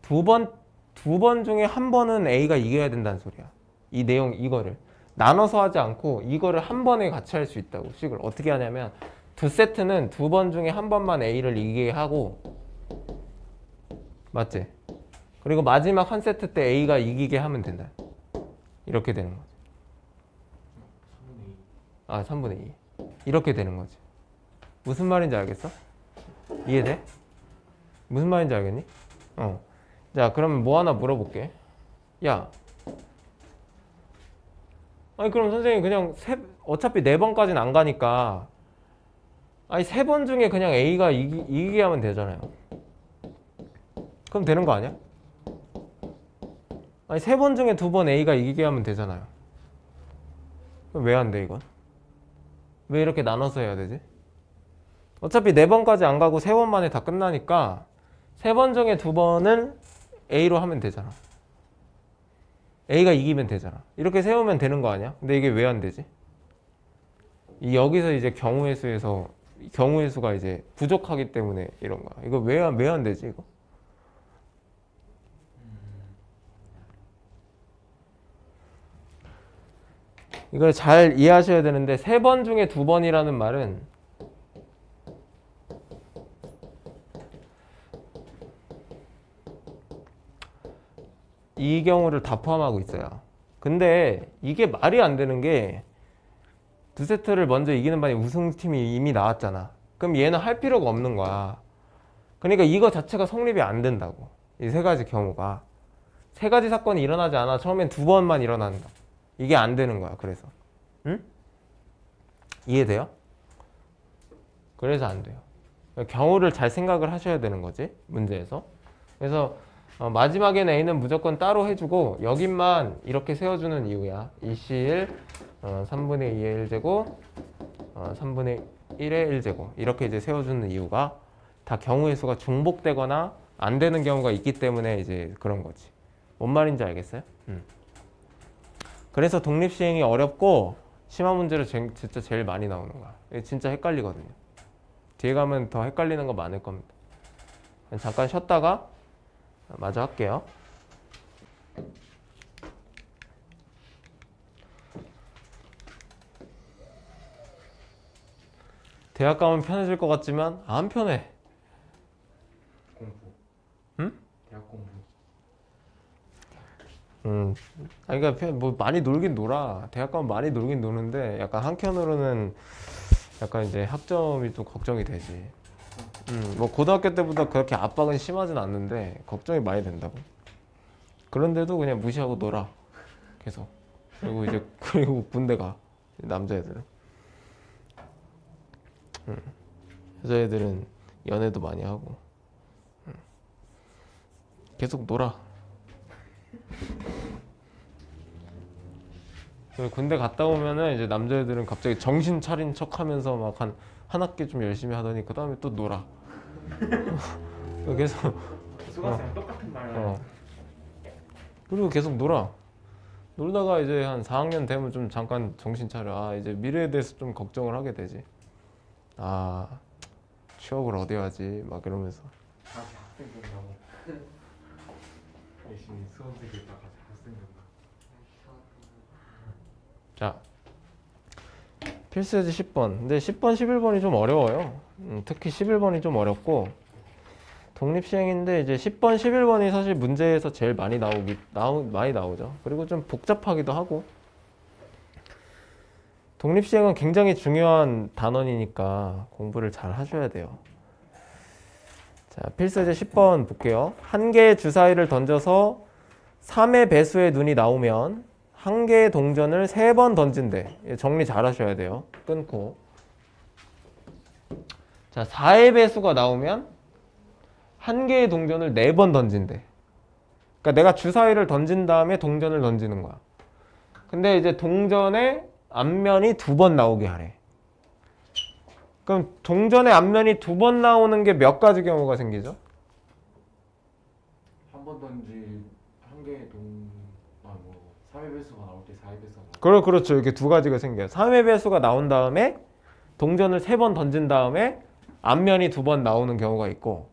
두 번 중에 한 번은 A가 이겨야 된다는 소리야. 이 내용 이거를 나눠서 하지 않고 이거를 한 번에 같이 할 수 있다고. 식을 어떻게 하냐면 두 세트는 두 번 중에 한 번만 A를 이기게 하고 맞지? 그리고 마지막 한 세트 때 A가 이기게 하면 된다. 이렇게 되는 거지. 3분의 2. 아 3분의 2 이렇게 되는 거지. 무슨 말인지 알겠어? 이해돼? 무슨 말인지 알겠니? 자, 그러면 뭐 하나 물어볼게. 야, 아니 그럼 선생님 그냥 어차피 4번까지는 안 가니까 아니 3번 중에 그냥 A가 이기게 하면 되잖아요. 그럼 되는 거 아니야? 아니 3번 중에 2번 A가 이기게 하면 되잖아요. 그럼 왜 안 돼 이건? 왜 이렇게 나눠서 해야 되지? 어차피 4번까지 안 가고 3번 만에 다 끝나니까 3번 중에 2번은 A로 하면 되잖아. A가 이기면 되잖아. 이렇게 세우면 되는 거 아니야? 근데 이게 왜 안 되지? 여기서 이제 경우의 수가 이제 부족하기 때문에 이런 거야. 이거 왜 안 되지 이거? 이걸 잘 이해하셔야 되는데 3번 중에 2번이라는 말은 이 경우를 다 포함하고 있어요. 근데 이게 말이 안 되는 게 두 세트를 먼저 이기는 반이 우승팀이 이미 나왔잖아. 그럼 얘는 할 필요가 없는 거야. 그러니까 이거 자체가 성립이 안 된다고. 이 세 가지 경우가. 세 가지 사건이 일어나지 않아. 처음엔 2번만 일어난다. 이게 안 되는 거야. 그래서. 응? 이해돼요? 그래서 안 돼요. 경우를 잘 생각을 하셔야 되는 거지. 문제에서. 그래서 마지막에는 A는 무조건 따로 해주고 여긴만 이렇게 세워주는 이유야. 2C1 3분의 2의 1제곱 3분의 1의 1제곱 이렇게 이제 세워주는 이유가 다 경우의 수가 중복되거나 안 되는 경우가 있기 때문에 이제 그런 거지. 뭔 말인지 알겠어요? 그래서 독립시행이 어렵고 심화 문제로 진짜 제일 많이 나오는 거야. 진짜 헷갈리거든요. 뒤에 가면 더 헷갈리는 거 많을 겁니다. 잠깐 쉬었다가 마저 할게요. 대학 가면 편해질 것 같지만 안 편해. 공부. 응? 대학 공부. 아니 그러니까 뭐 많이 놀긴 놀아. 대학 가면 많이 놀긴 노는데 약간 한켠으로는 약간 이제 학점이 좀 걱정이 되지. 뭐 고등학교 때보다 그렇게 압박은 심하진 않는데 걱정이 많이 된다고. 그런데도 그냥 무시하고 놀아. 계속. 그리고 군대 가. 남자애들은. 여자애들은 연애도 많이 하고. 계속 놀아. 군대 갔다 오면은 이제 남자애들은 갑자기 정신 차린 척 하면서 막 한 학기 좀 열심히 하더니 그 다음에 또 놀아. 계속 수강생 똑같은 말. 그리고 계속 놀아. 놀다가 이제 한 4학년 되면 좀 잠깐 정신 차려. 아 이제 미래에 대해서 좀 걱정을 하게 되지. 아 취업을 어디 하지 막 이러면서. 다시 학생 된다고. 열심히 수험생 됐다가 다시 학생 된다. 자 필수예제 10번. 근데 10번, 11번이 좀 어려워요. 특히 11번이 좀 어렵고 독립시행인데 이제 10번, 11번이 사실 문제에서 제일 많이 많이 나오죠. 그리고 좀 복잡하기도 하고 독립시행은 굉장히 중요한 단원이니까 공부를 잘 하셔야 돼요. 자, 필수제 10번 볼게요. 한 개의 주사위를 던져서 3의 배수의 눈이 나오면 한 개의 동전을 3번 던진대. 정리 잘 하셔야 돼요. 끊고. 자, 4의 배수가 나오면 한 개의 동전을 4번 던진대. 그러니까 내가 주사위를 던진 다음에 동전을 던지는 거야. 근데 이제 동전의 앞면이 2번 나오게 하래. 그럼 동전의 앞면이 2번 나오는 게 몇 가지 경우가 생기죠? 한 번 던지 한 개의 뭐 3의 배수가 나올 때 4의 배수가 나올 때. 그렇죠. 이렇게 2가지가 생겨요. 3의 배수가 나온 다음에 동전을 3번 던진 다음에 앞면이 2번 나오는 경우가 있고,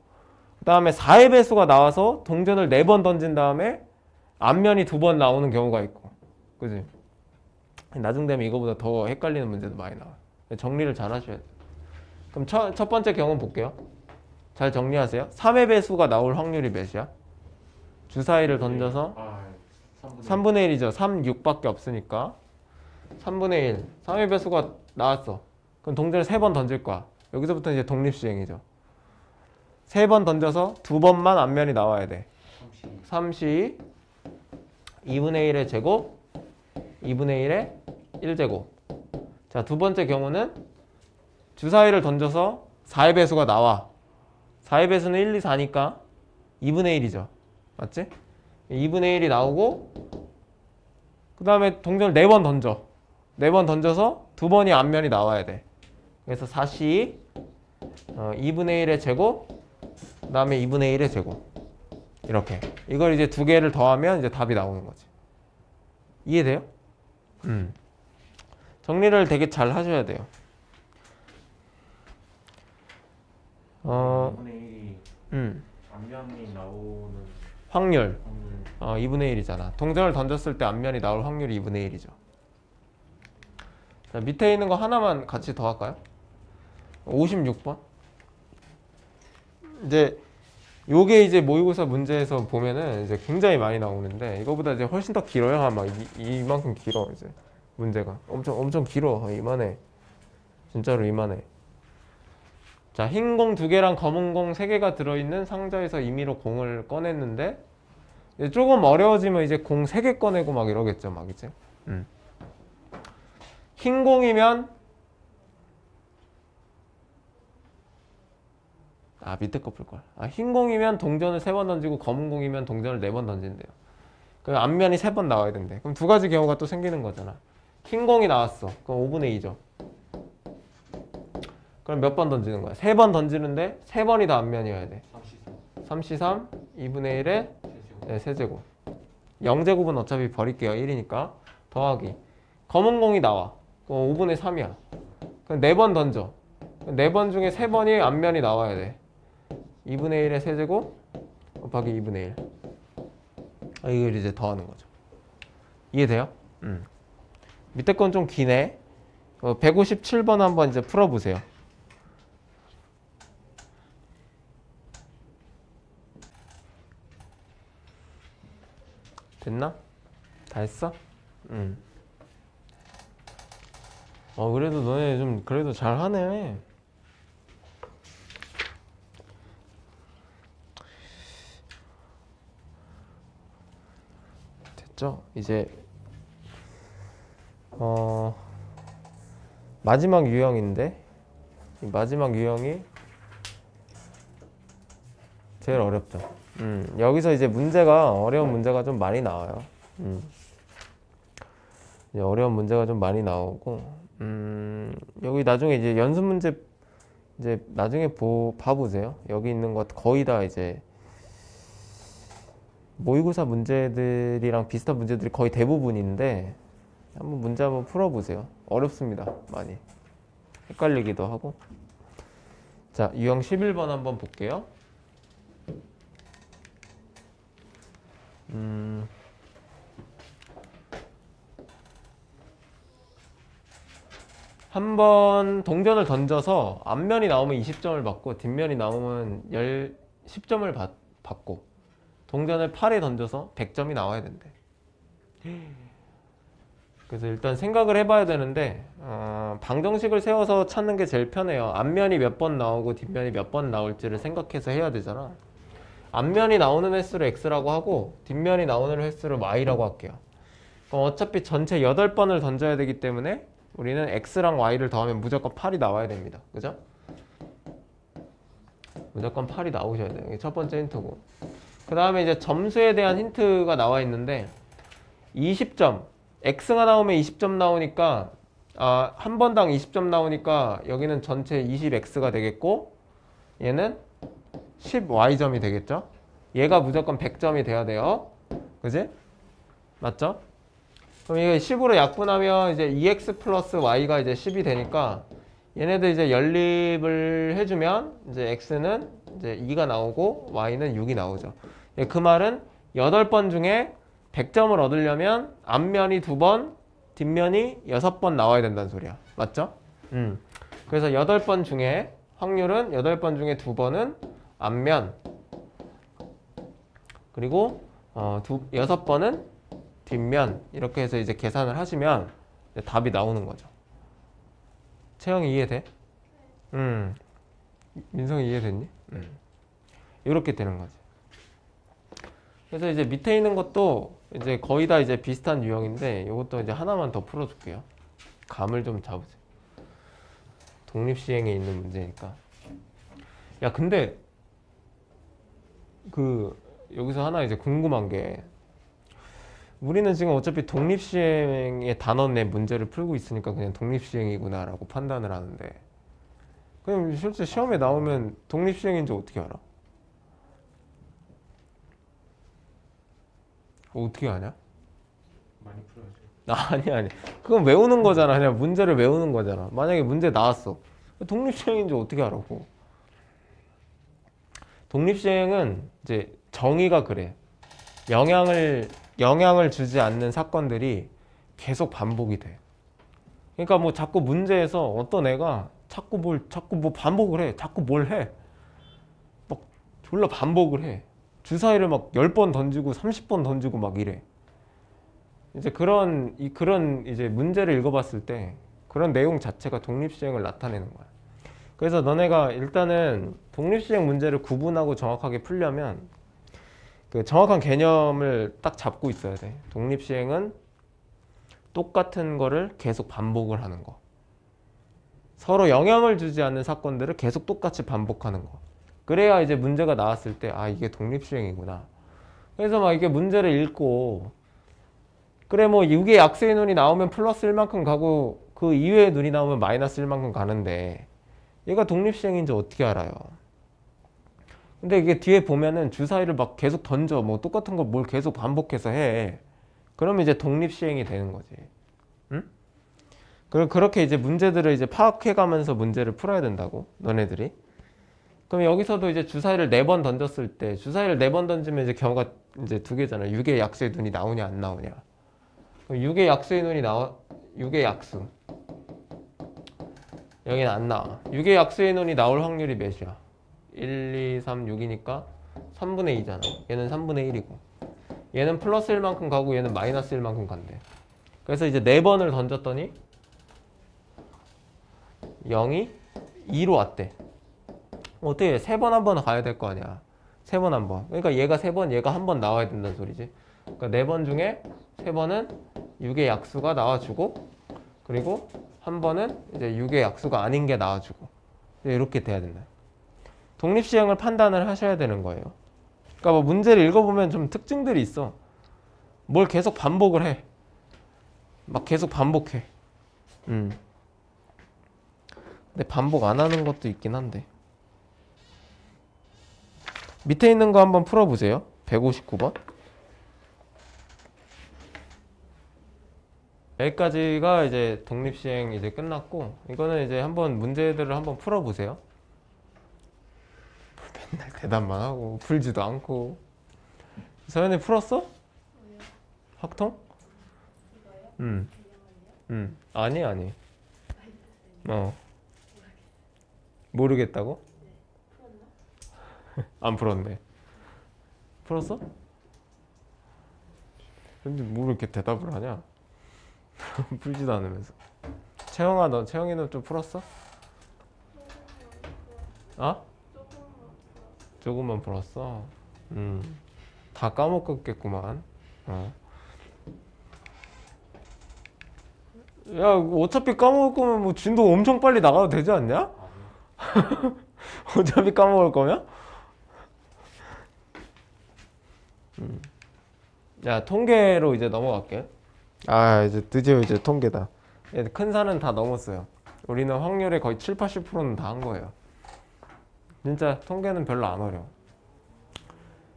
그 다음에 4의 배수가 나와서 동전을 4번 던진 다음에 앞면이 2번 나오는 경우가 있고. 그지? 나중 되면 이거보다 더 헷갈리는 문제도 많이 나와요. 정리를 잘 하셔야 돼요. 그럼 첫 번째 경우 볼게요. 잘 정리하세요. 3의 배수가 나올 확률이 몇이야? 주사위를 던져서 3분의 1이죠. 3, 6밖에 없으니까 3분의 1. 3의 배수가 나왔어. 그럼 동전을 3번 던질 거야. 여기서부터 이제 독립시행이죠. 3번 던져서 2번만 앞면이 나와야 돼. 3시 2분의 1의 제곱 2분의 1의 1제곱. 자, 두 번째 경우는 주사위를 던져서 4의 배수가 나와. 4의 배수는 1, 2, 4니까 2분의 1이죠. 맞지? 2분의 1이 나오고, 그 다음에 동전을 4번 던져. 4번 던져서 2번이 앞면이 나와야 돼. 그래서 4시 2분의 1의 제곱, 그 다음에 2분의 1의 제곱. 이렇게. 이걸 이제 2개를 더하면 이제 답이 나오는 거지. 이해돼요? 정리를 되게 잘 하셔야 돼요. 2분의 1이 앞면이 나오는 확률. 2분의 1이잖아. 동전을 던졌을 때 앞면이 나올 확률이 2분의 1이죠. 자, 밑에 있는 거 하나만 같이 더 할까요? 56번. 이제 요게 이제 모의고사 문제에서 보면은 이제 굉장히 많이 나오는데, 이거보다 이제 훨씬 더 길어요. 아마 이만큼 길어. 이제 문제가 엄청 길어. 이만해. 진짜로 이만해. 자, 흰 공 2개랑 검은 공 3개가 들어있는 상자에서 임의로 공을 꺼냈는데, 이제 조금 어려워지면 이제 공 3개 꺼내고 막 이러겠죠. 막 이제. 흰 공이면 밑에 거 풀걸. 흰 공이면 동전을 3번 던지고 검은 공이면 동전을 4번 던진대요. 그럼 앞면이 3번 나와야 된대. 그럼 2가지 경우가 또 생기는 거잖아. 흰 공이 나왔어. 그럼 5분의 2죠. 그럼 몇 번 던지는 거야? 3번 던지는데 3번이 다 앞면이어야 돼. 3C 3, 2분의 1에 세제곱. 0제곱은 어차피 버릴게요. 1이니까. 더하기. 검은 공이 나와. 그럼 5분의 3이야. 그럼 4번 던져. 4번 중에 3번이 앞면이 나와야 돼. 2분의 1의 세제곱 곱하기 2분의 1. 이걸 이제 더하는 거죠. 이해돼요? 밑에 건 좀 기네. 157번 한번 이제 풀어보세요. 됐나? 다 했어? 그래도 너네 좀 그래도 잘하네. 됐죠? 이제 마지막 유형인데, 이 마지막 유형이 제일 어렵죠. 여기서 이제 문제가 어려운 문제가 좀 많이 나와요. 이제 어려운 문제가 좀 많이 나오고, 여기 나중에 이제 연습 문제 이제 나중에 봐보세요. 여기 있는 것 거의 다 이제 모의고사 문제들이랑 비슷한 문제들이 거의 대부분인데, 한번 문제 한번 풀어보세요. 어렵습니다. 많이 헷갈리기도 하고. 자, 유형 11번 한번 볼게요. 한번 동전을 던져서 앞면이 나오면 20점을 받고 뒷면이 나오면 10점을 받고, 동전을 8에 던져서 100점이 나와야 된대. 그래서 일단 생각을 해봐야 되는데 방정식을 세워서 찾는 게 제일 편해요. 앞면이 몇 번 나오고 뒷면이 몇 번 나올지를 생각해서 해야 되잖아. 앞면이 나오는 횟수를 x라고 하고 뒷면이 나오는 횟수를 y라고 할게요. 그럼 어차피 전체 8번을 던져야 되기 때문에 우리는 x랑 y를 더하면 무조건 8이 나와야 됩니다. 그죠? 무조건 8이 나오셔야 돼요. 이게 첫 번째 힌트고. 그 다음에 이제 점수에 대한 힌트가 나와 있는데 20점 x가 나오면 20점 나오니까 한 번당 20점 나오니까 여기는 전체 20x가 되겠고 얘는 10y점이 되겠죠? 얘가 무조건 100점이 돼야 돼요. 그지? 맞죠? 그럼 이게 10으로 약분하면 이제 2x 플러스 y가 이제 10이 되니까 얘네들 이제 연립을 해주면 이제 x는 이제 2가 나오고 y는 6이 나오죠. 그 말은 8번 중에 100점을 얻으려면 앞면이 2번, 뒷면이 6번 나와야 된다는 소리야. 맞죠? 그래서 8번 중에 확률은 8번 중에 2번은 앞면 그리고 6번은 뒷면 이렇게 해서 이제 계산을 하시면 이제 답이 나오는 거죠. 채영이 이해돼? 민성이 이해됐니? 이렇게 되는 거지. 그래서 이제 밑에 있는 것도 이제 거의 다 이제 비슷한 유형인데 이것도 이제 하나만 더 풀어줄게요. 감을 좀 잡으세요. 독립시행에 있는 문제니까. 야 근데 여기서 하나 이제 궁금한 게 우리는 지금 어차피 독립시행의 단원 내 문제를 풀고 있으니까 그냥 독립시행이구나 라고 판단을 하는데 그럼 실제 시험에 나오면 독립시행인지 어떻게 알아? 어떻게 아냐? 많이 풀어야죠. 아니 그건 외우는 거잖아. 그냥 문제를 외우는 거잖아. 만약에 문제 나왔어 독립시행인지 어떻게 알아고? 독립시행은 이제 정의가 그래. 영향을 주지 않는 사건들이 계속 반복이 돼. 그러니까 뭐 자꾸 문제에서 어떤 애가 자꾸 뭐 반복을 해. 자꾸 뭘 해. 막 졸라 반복을 해. 주사위를 막 10번 던지고 30번 던지고 막 이래. 이제 그런 이제 문제를 읽어봤을 때 그런 내용 자체가 독립시행을 나타내는 거야. 그래서 너네가 일단은 독립시행 문제를 구분하고 정확하게 풀려면 그 정확한 개념을 딱 잡고 있어야 돼. 독립시행은 똑같은 거를 계속 반복을 하는 거. 서로 영향을 주지 않는 사건들을 계속 똑같이 반복하는 거. 그래야 이제 문제가 나왔을 때 이게 독립시행이구나. 그래서 막 이게 문제를 읽고 그래 뭐 6의 약수의 눈이 나오면 플러스 1만큼 가고 그 이외의 눈이 나오면 마이너스 1만큼 가는데 얘가 독립시행인지 어떻게 알아요? 근데 이게 뒤에 보면은 주사위를 막 계속 던져 뭐 똑같은 거 뭘 계속 반복해서 해. 그러면 이제 독립시행이 되는 거지. 응? 그렇게 이제 문제들을 이제 파악해가면서 문제를 풀어야 된다고 너네들이. 그럼 여기서도 이제 주사위를 4번 던졌을 때 주사위를 4번 던지면 이제 경우가 이제 2개잖아. 6의 약수의 눈이 나오냐 안 나오냐. 그럼 6의 약수의 눈이 6의 약수. 여기는 안 나와. 6의 약수의 눈이 나올 확률이 몇이야? 1, 2, 3, 6이니까 3분의 2잖아. 얘는 3분의 1이고. 얘는 플러스 1만큼 가고 얘는 마이너스 1만큼 간대. 그래서 이제 4번을 던졌더니 0이 2로 왔대. 어떻게 해? 3번 한 번 가야 될 거 아니야. 3번 한 번. 그러니까 얘가 3번, 얘가 한 번 나와야 된다는 소리지. 그러니까 4번 중에 3번은 6의 약수가 나와주고 그리고 한 번은 이제 6의 약수가 아닌 게 나와주고 이렇게 돼야 된다. 독립시행을 판단을 하셔야 되는 거예요. 그러니까 뭐 문제를 읽어보면 좀 특징들이 있어. 뭘 계속 반복을 해. 막 계속 반복해. 근데 반복 안 하는 것도 있긴 한데. 밑에 있는 거 한번 풀어보세요. 159번. 여기까지가 이제 독립시행 이제 끝났고 이거는 이제 한번 문제들을 한번 풀어보세요. 맨날 대답만 하고 풀지도 않고. 서연이 풀었어? 확통? 아니. 모르겠다고? 안 풀었네. 풀었어? 근데 뭐 이렇게 대답을 하냐? 풀지도 않으면서. 채영이는 좀 풀었어? 어? 조금만 풀었어. 다 까먹었겠구만. 야, 어차피 까먹을 거면 뭐 진도 엄청 빨리 나가도 되지 않냐? 아니요. 어차피 까먹을 거면? 야, 통계로 이제 넘어갈게. 아, 이제 드디어 이제 통계다. 큰 산은 다 넘었어요. 우리는 확률의 거의 7, 80%는 다 한 거예요. 진짜 통계는 별로 안 어려워.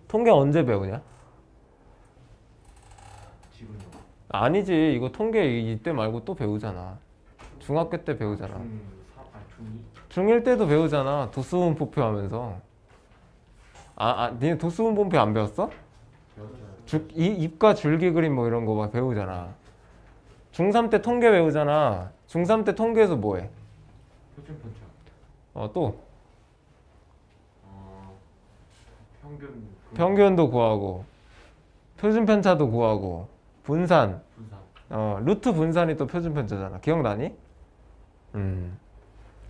통계 언제 배우냐? 지금요. 아니지, 이거 통계 이때 말고 또 배우잖아. 중학교 때 배우잖아. 중2? 중1 때도 배우잖아. 도수분포표 하면서. 니네 도수분포표 안 배웠어? 배웠어요. 입과 줄기 그림 뭐 이런 거 막 배우잖아. 중3 때 통계 배우잖아. 중3 때 통계에서 뭐 해? 표준 편차. 또 평균. 평균도 구하고 표준 편차도 구하고 분산. 루트 분산이 또 표준 편차잖아. 기억나니?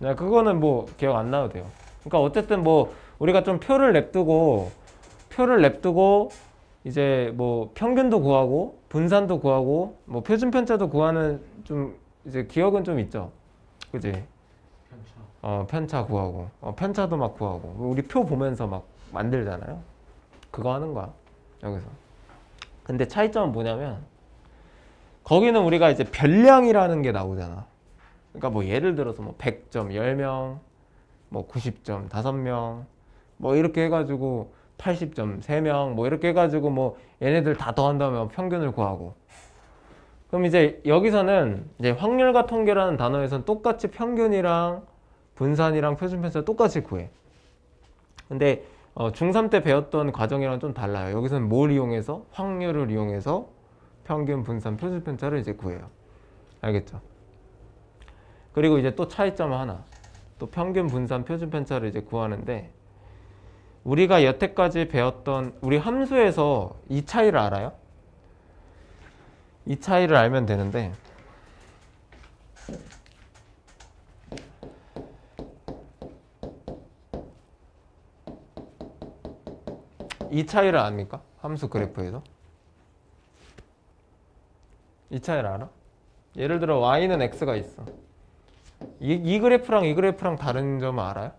야, 그거는 뭐 기억 안 나도 돼요. 그러니까 어쨌든 뭐 우리가 좀 표를 냅두고 이제 뭐 평균도 구하고 분산도 구하고 뭐 표준 편차도 구하는 좀 이제 기억은 좀 있죠. 그지? 편차. 편차 구하고 편차도 막 구하고 우리 표 보면서 막 만들잖아요. 그거 하는 거야 여기서. 근데 차이점은 뭐냐면 거기는 우리가 이제 별량이라는 게 나오잖아. 그러니까 뭐 예를 들어서 뭐 100점 10명, 뭐 90점 5명, 뭐 이렇게 해가지고 80점 3명, 뭐 이렇게 해가지고 뭐 얘네들 다 더한다면 평균을 구하고. 그럼 이제 여기서는 이제 확률과 통계라는 단어에서는 똑같이 평균이랑 분산이랑 표준편차 똑같이 구해. 근데 중3 때 배웠던 과정이랑 좀 달라요. 여기서는 뭘 이용해서? 확률을 이용해서 평균, 분산, 표준편차를 이제 구해요. 알겠죠? 그리고 이제 또 차이점 하나. 또 평균, 분산, 표준편차를 이제 구하는데 우리가 여태까지 배웠던 우리 함수에서 이 차이를 알아요? 이 차이를 알면 되는데 이 차이를 압니까? 함수 그래프에서? 이 차이를 알아? 예를 들어 y는 x가 있어. 이 그래프랑 이 그래프랑 다른 점은 알아요?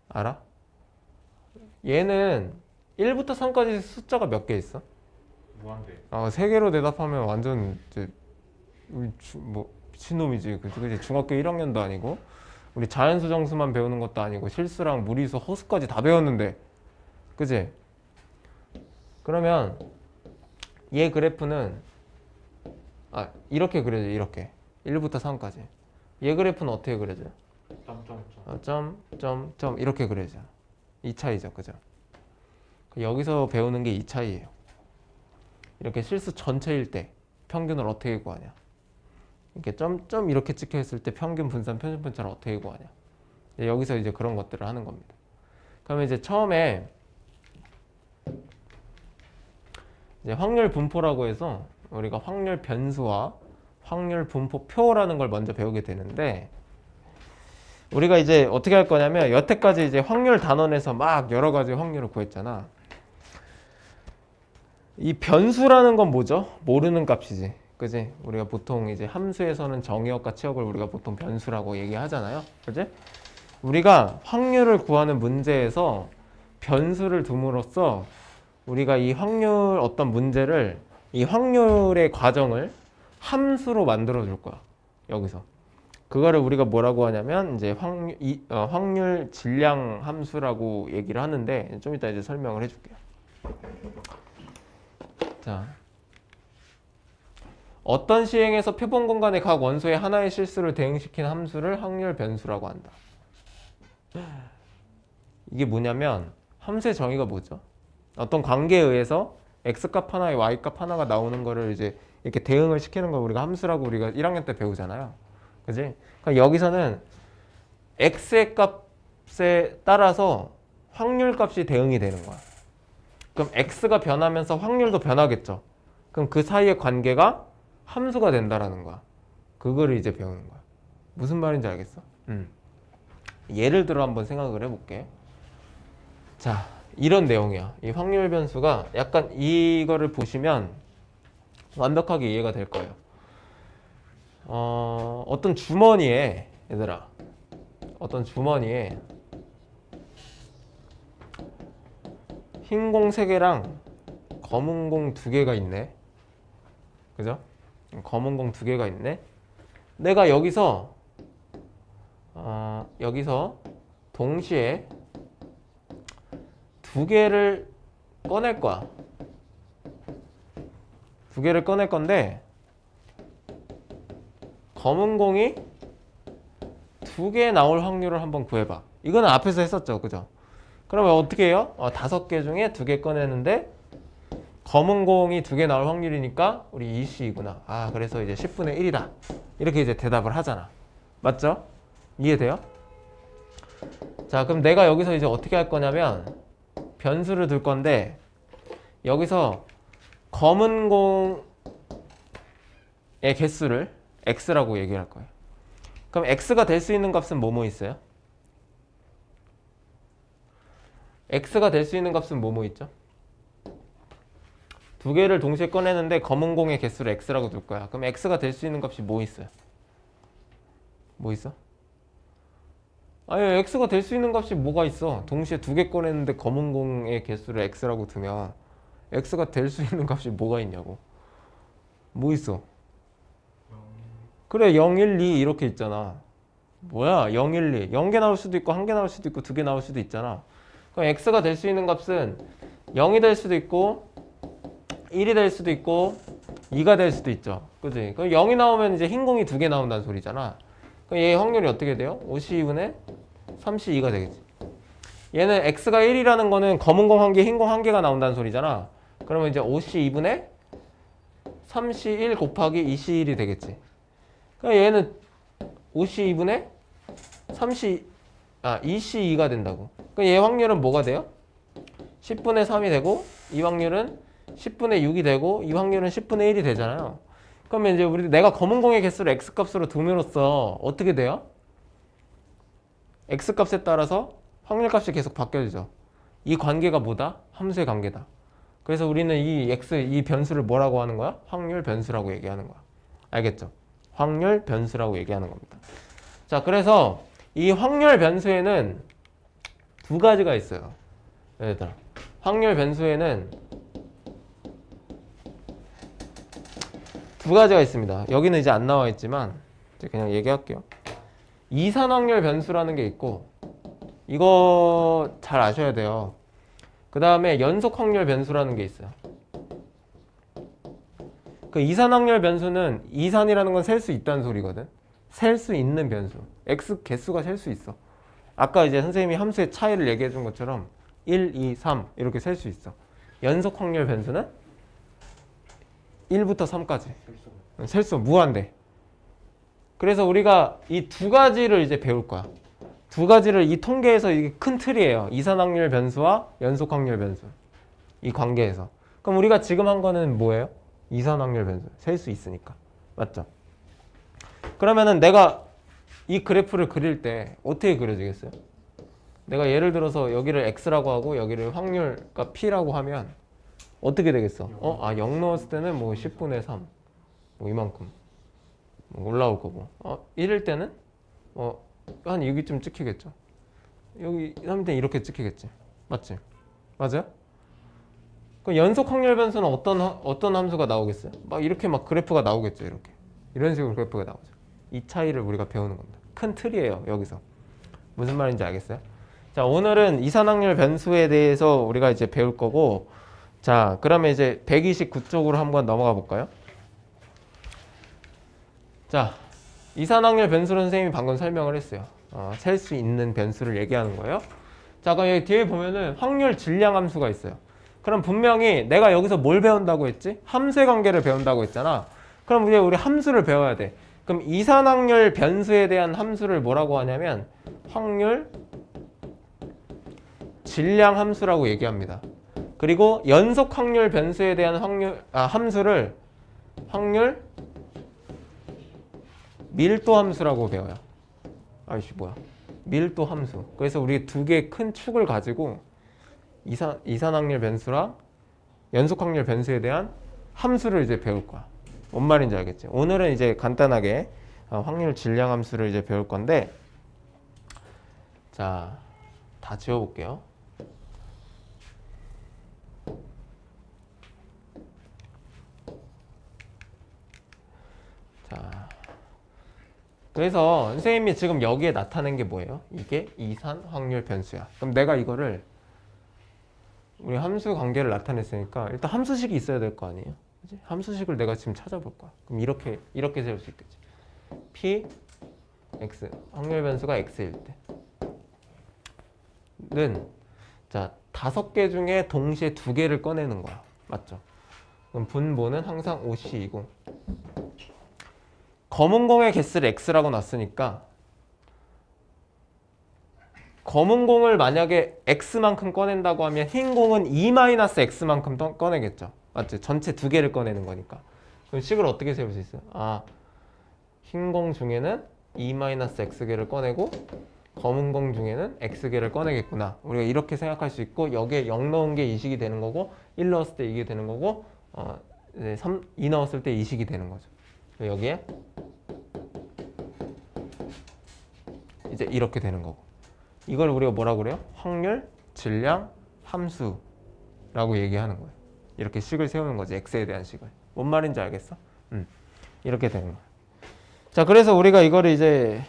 알아? 얘는 1부터 3까지 숫자가 몇 개 있어? 무한대. 3개로 대답하면 완전 이제 우리 뭐 미친놈이지. 그치? 중학교 1학년도 아니고 우리 자연수 정수만 배우는 것도 아니고 실수랑 무리수, 허수까지 다 배웠는데 그치? 그러면 얘 그래프는 이렇게 그려져. 이렇게 1부터 3까지. 얘 그래프는 어떻게 그려져? 점 이렇게 그려져. 이 차이죠. 그죠? 여기서 배우는 게 이 차이예요. 이렇게 실수 전체일 때 평균을 어떻게 구하냐. 이렇게 점 이렇게 찍혀 있을 때 평균, 분산, 표준 편차를 어떻게 구하냐. 여기서 이제 그런 것들을 하는 겁니다. 그러면 이제 처음에 이제 확률 분포라고 해서 우리가 확률 변수와 확률 분포표라는 걸 먼저 배우게 되는데 우리가 이제 어떻게 할 거냐면 여태까지 이제 확률 단원에서 막 여러 가지 확률을 구했잖아. 이 변수라는 건 뭐죠? 모르는 값이지. 그지? 우리가 보통 이제 함수에서는 정의역과 치역을 우리가 보통 변수라고 얘기하잖아요. 그지? 우리가 확률을 구하는 문제에서 변수를 둠으로써 우리가 이 확률 어떤 문제를 이 확률의 과정을 함수로 만들어 줄 거야. 여기서. 그거를 우리가 뭐라고 하냐면 이제 확률 질량 함수라고 얘기를 하는데 좀 이따 이제 설명을 해줄게요. 자, 어떤 시행에서 표본 공간의 각 원소의 하나의 실수를 대응시킨 함수를 확률 변수라고 한다. 이게 뭐냐면 함수의 정의가 뭐죠? 어떤 관계에 의해서 x값 하나에 y값 하나가 나오는 거를 이제 이렇게 대응을 시키는 걸 우리가 함수라고 우리가 1학년 때 배우잖아요. 그지? 그러니까 여기서는 x의 값에 따라서 확률 값이 대응이 되는 거야. 그럼 x가 변하면서 확률도 변하겠죠. 그럼 그 사이의 관계가 함수가 된다라는 거야. 그거를 이제 배우는 거야. 무슨 말인지 알겠어? 예를 들어 한번 생각을 해볼게. 자, 이런 내용이야. 이 확률 변수가 약간 이거를 보시면 완벽하게 이해가 될 거예요. 어떤 주머니에, 얘들아, 어떤 주머니에 흰 공 3개랑 검은 공 2개가 있네. 그죠? 검은 공 2개가 있네. 내가 여기서 동시에 2개를 꺼낼 거야. 2개를 꺼낼 건데 검은 공이 2개 나올 확률을 한번 구해봐. 이거는 앞에서 했었죠. 그죠? 그러면 어떻게 해요? 5개 중에 2개 꺼내는데 검은 공이 2개 나올 확률이니까 우리 2C구나. 그래서 이제 10분의 1이다. 이렇게 이제 대답을 하잖아. 맞죠? 이해돼요? 자, 그럼 내가 여기서 이제 어떻게 할 거냐면 변수를 둘 건데 여기서 검은 공의 개수를 x라고 얘기할 거예요. 그럼 x가 될 수 있는 값은 뭐뭐 있어요? x가 될 수 있는 값은 뭐뭐 있죠? 2개를 동시에 꺼내는데 검은 공의 개수를 x라고 둘 거야. 그럼 x가 될 수 있는 값이 뭐 있어요? 뭐 있어? 아니, x가 될 수 있는 값이 뭐가 있어? 동시에 2개 꺼냈는데 검은 공의 개수를 x라고 두면 x가 될 수 있는 값이 뭐가 있냐고. 뭐 있어? 그래, 0, 1, 2 이렇게 있잖아. 뭐야? 0, 1, 2. 0개 나올 수도 있고 1개 나올 수도 있고 2개 나올 수도 있잖아. 그럼 x가 될 수 있는 값은 0이 될 수도 있고 1이 될 수도 있고 2가 될 수도 있죠. 그치? 그럼 0이 나오면 이제 흰 공이 2개 나온다는 소리잖아. 그럼 얘 확률이 어떻게 돼요? 5C2분의 3C2가 되겠지. 얘는 x가 1이라는 거는 검은 공 1개, 흰 공 1개가 나온다는 소리잖아. 그러면 이제 5C2분의 3C1 곱하기 2C1이 되겠지. 그럼 얘는 5C2분의 2C2가 된다고. 그럼 얘 확률은 뭐가 돼요? 10분의 3이 되고 이 확률은 10분의 6이 되고 이 확률은 10분의 1이 되잖아요. 그러면 이제 내가 검은 공의 개수를 x값으로 둠으로써 어떻게 돼요? x값에 따라서 확률값이 계속 바뀌어지죠. 이 관계가 뭐다? 함수의 관계다. 그래서 우리는 이 변수를 뭐라고 하는 거야? 확률 변수라고 얘기하는 거야. 알겠죠? 확률 변수라고 얘기하는 겁니다. 자, 그래서 이 확률 변수에는 2가지가 있어요. 얘들아, 확률 변수에는 2가지가 있습니다. 여기는 이제 안 나와 있지만 이제 그냥 얘기할게요. 이산확률 변수라는 게 있고, 이거 잘 아셔야 돼요. 그 다음에 연속확률 변수라는 게 있어요. 그 이산확률 변수는 이산이라는 건 셀 수 있다는 소리거든. 셀 수 있는 변수. x 개수가 셀 수 있어. 아까 이제 선생님이 함수의 차이를 얘기해 준 것처럼 1, 2, 3 이렇게 셀 수 있어. 연속확률 변수는 1부터 3까지 셀 수 무한대. 그래서 우리가 이 2가지를 이제 배울 거야. 2가지를 이 통계에서 이게 큰 틀이에요. 이산확률 변수와 연속확률 변수. 이 관계에서. 그럼 우리가 지금 한 거는 뭐예요? 이산확률 변수. 셀 수 있으니까. 맞죠? 그러면은 내가 이 그래프를 그릴 때 어떻게 그려지겠어요? 내가 예를 들어서 여기를 x라고 하고 여기를 확률과 p라고 하면 어떻게 되겠어? 0 넣었을 때는 뭐 10분의 3 뭐 이만큼 올라올 거고 1일 때는 한 여기쯤 찍히겠죠. 여기 3일 이렇게 찍히겠지. 맞지? 맞아요? 그 연속 확률 변수는 어떤 함수가 나오겠어요? 막 이렇게 막 그래프가 나오겠죠. 이렇게 이런 식으로 그래프가 나오죠. 이 차이를 우리가 배우는 겁니다. 큰 틀이에요. 여기서 무슨 말인지 알겠어요? 자, 오늘은 이산확률 변수에 대해서 우리가 이제 배울 거고, 자, 그러면 이제 129쪽으로 한번 넘어가 볼까요? 자, 이산확률 변수를 선생님이 방금 설명을 했어요. 셀 수 있는 변수를 얘기하는 거예요. 자, 그럼 여기 뒤에 보면은 확률 질량 함수가 있어요. 그럼 분명히 내가 여기서 뭘 배운다고 했지? 함수의 관계를 배운다고 했잖아. 그럼 이제 우리 함수를 배워야 돼. 그럼 이산확률 변수에 대한 함수를 뭐라고 하냐면 확률 질량 함수라고 얘기합니다. 그리고 연속 확률 변수에 대한 함수를 확률 밀도 함수라고 배워요. 아이씨 뭐야? 밀도 함수. 그래서 우리 두 개의 큰 축을 가지고 이산확률 변수랑 연속확률 변수에 대한 함수를 이제 배울 거야. 뭔 말인지 알겠지? 오늘은 이제 간단하게 확률 질량 함수를 이제 배울 건데, 자, 다 지워볼게요. 자, 그래서 선생님이 지금 여기에 나타낸 게 뭐예요? 이게 이산 확률 변수야. 그럼 내가 이거를 우리 함수 관계를 나타냈으니까 일단 함수식이 있어야 될 거 아니에요? 그치? 함수식을 내가 지금 찾아볼 거야. 그럼 이렇게 세울 수 있겠지. P, X, 확률 변수가 X일 때는 자 5개 중에 동시에 2개를 꺼내는 거야. 맞죠? 그럼 분모는 항상 OC이고 검은 공의 개수를 X라고 놨으니까 검은 공을 만약에 X만큼 꺼낸다고 하면 흰 공은 E-X만큼 꺼내겠죠. 맞지? 전체 2개를 꺼내는 거니까. 그럼 식을 어떻게 세울 수 있어요? 아, 흰 공 중에는 E-X개를 꺼내고 검은 공 중에는 X개를 꺼내겠구나. 우리가 이렇게 생각할 수 있고 여기에 0 넣은 게 이 식이 되는 거고 1 넣었을 때 이게 되는 거고 이제 2 넣었을 때 이 식이 되는 거죠. 여기에 이제 이렇게 되는 거고. 이걸 우리가 뭐라고 그래요? 확률, 질량, 함수라고 얘기하는 거예요. 이렇게 식을 세우는 거지. X에 대한 식을. 뭔 말인지 알겠어? 이렇게 되는 거야. 자, 그래서 우리가 이거를 이제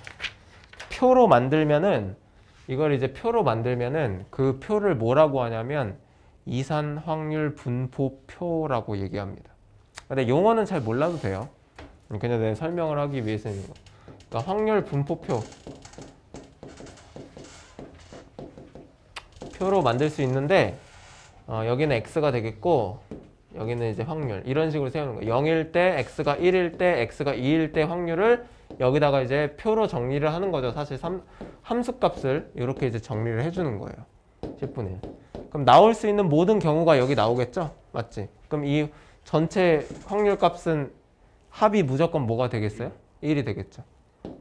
표로 만들면은 그 표를 뭐라고 하냐면 이산 확률 분포표라고 얘기합니다. 근데 용어는 잘 몰라도 돼요. 그냥 내가 설명을 하기 위해서는 이거. 그러니까 확률 분포표 표로 만들 수 있는데 여기는 x가 되겠고 여기는 이제 확률 이런 식으로 세우는 거예요. 0일 때 x가 1일 때 x가 2일 때 확률을 여기다가 이제 표로 정리를 하는 거죠. 사실 함수값을 이렇게 이제 정리를 해주는 거예요. 10분의 1. 그럼 나올 수 있는 모든 경우가 여기 나오겠죠? 맞지? 그럼 이 전체 확률 값은 합이 무조건 뭐가 되겠어요? 1이 되겠죠.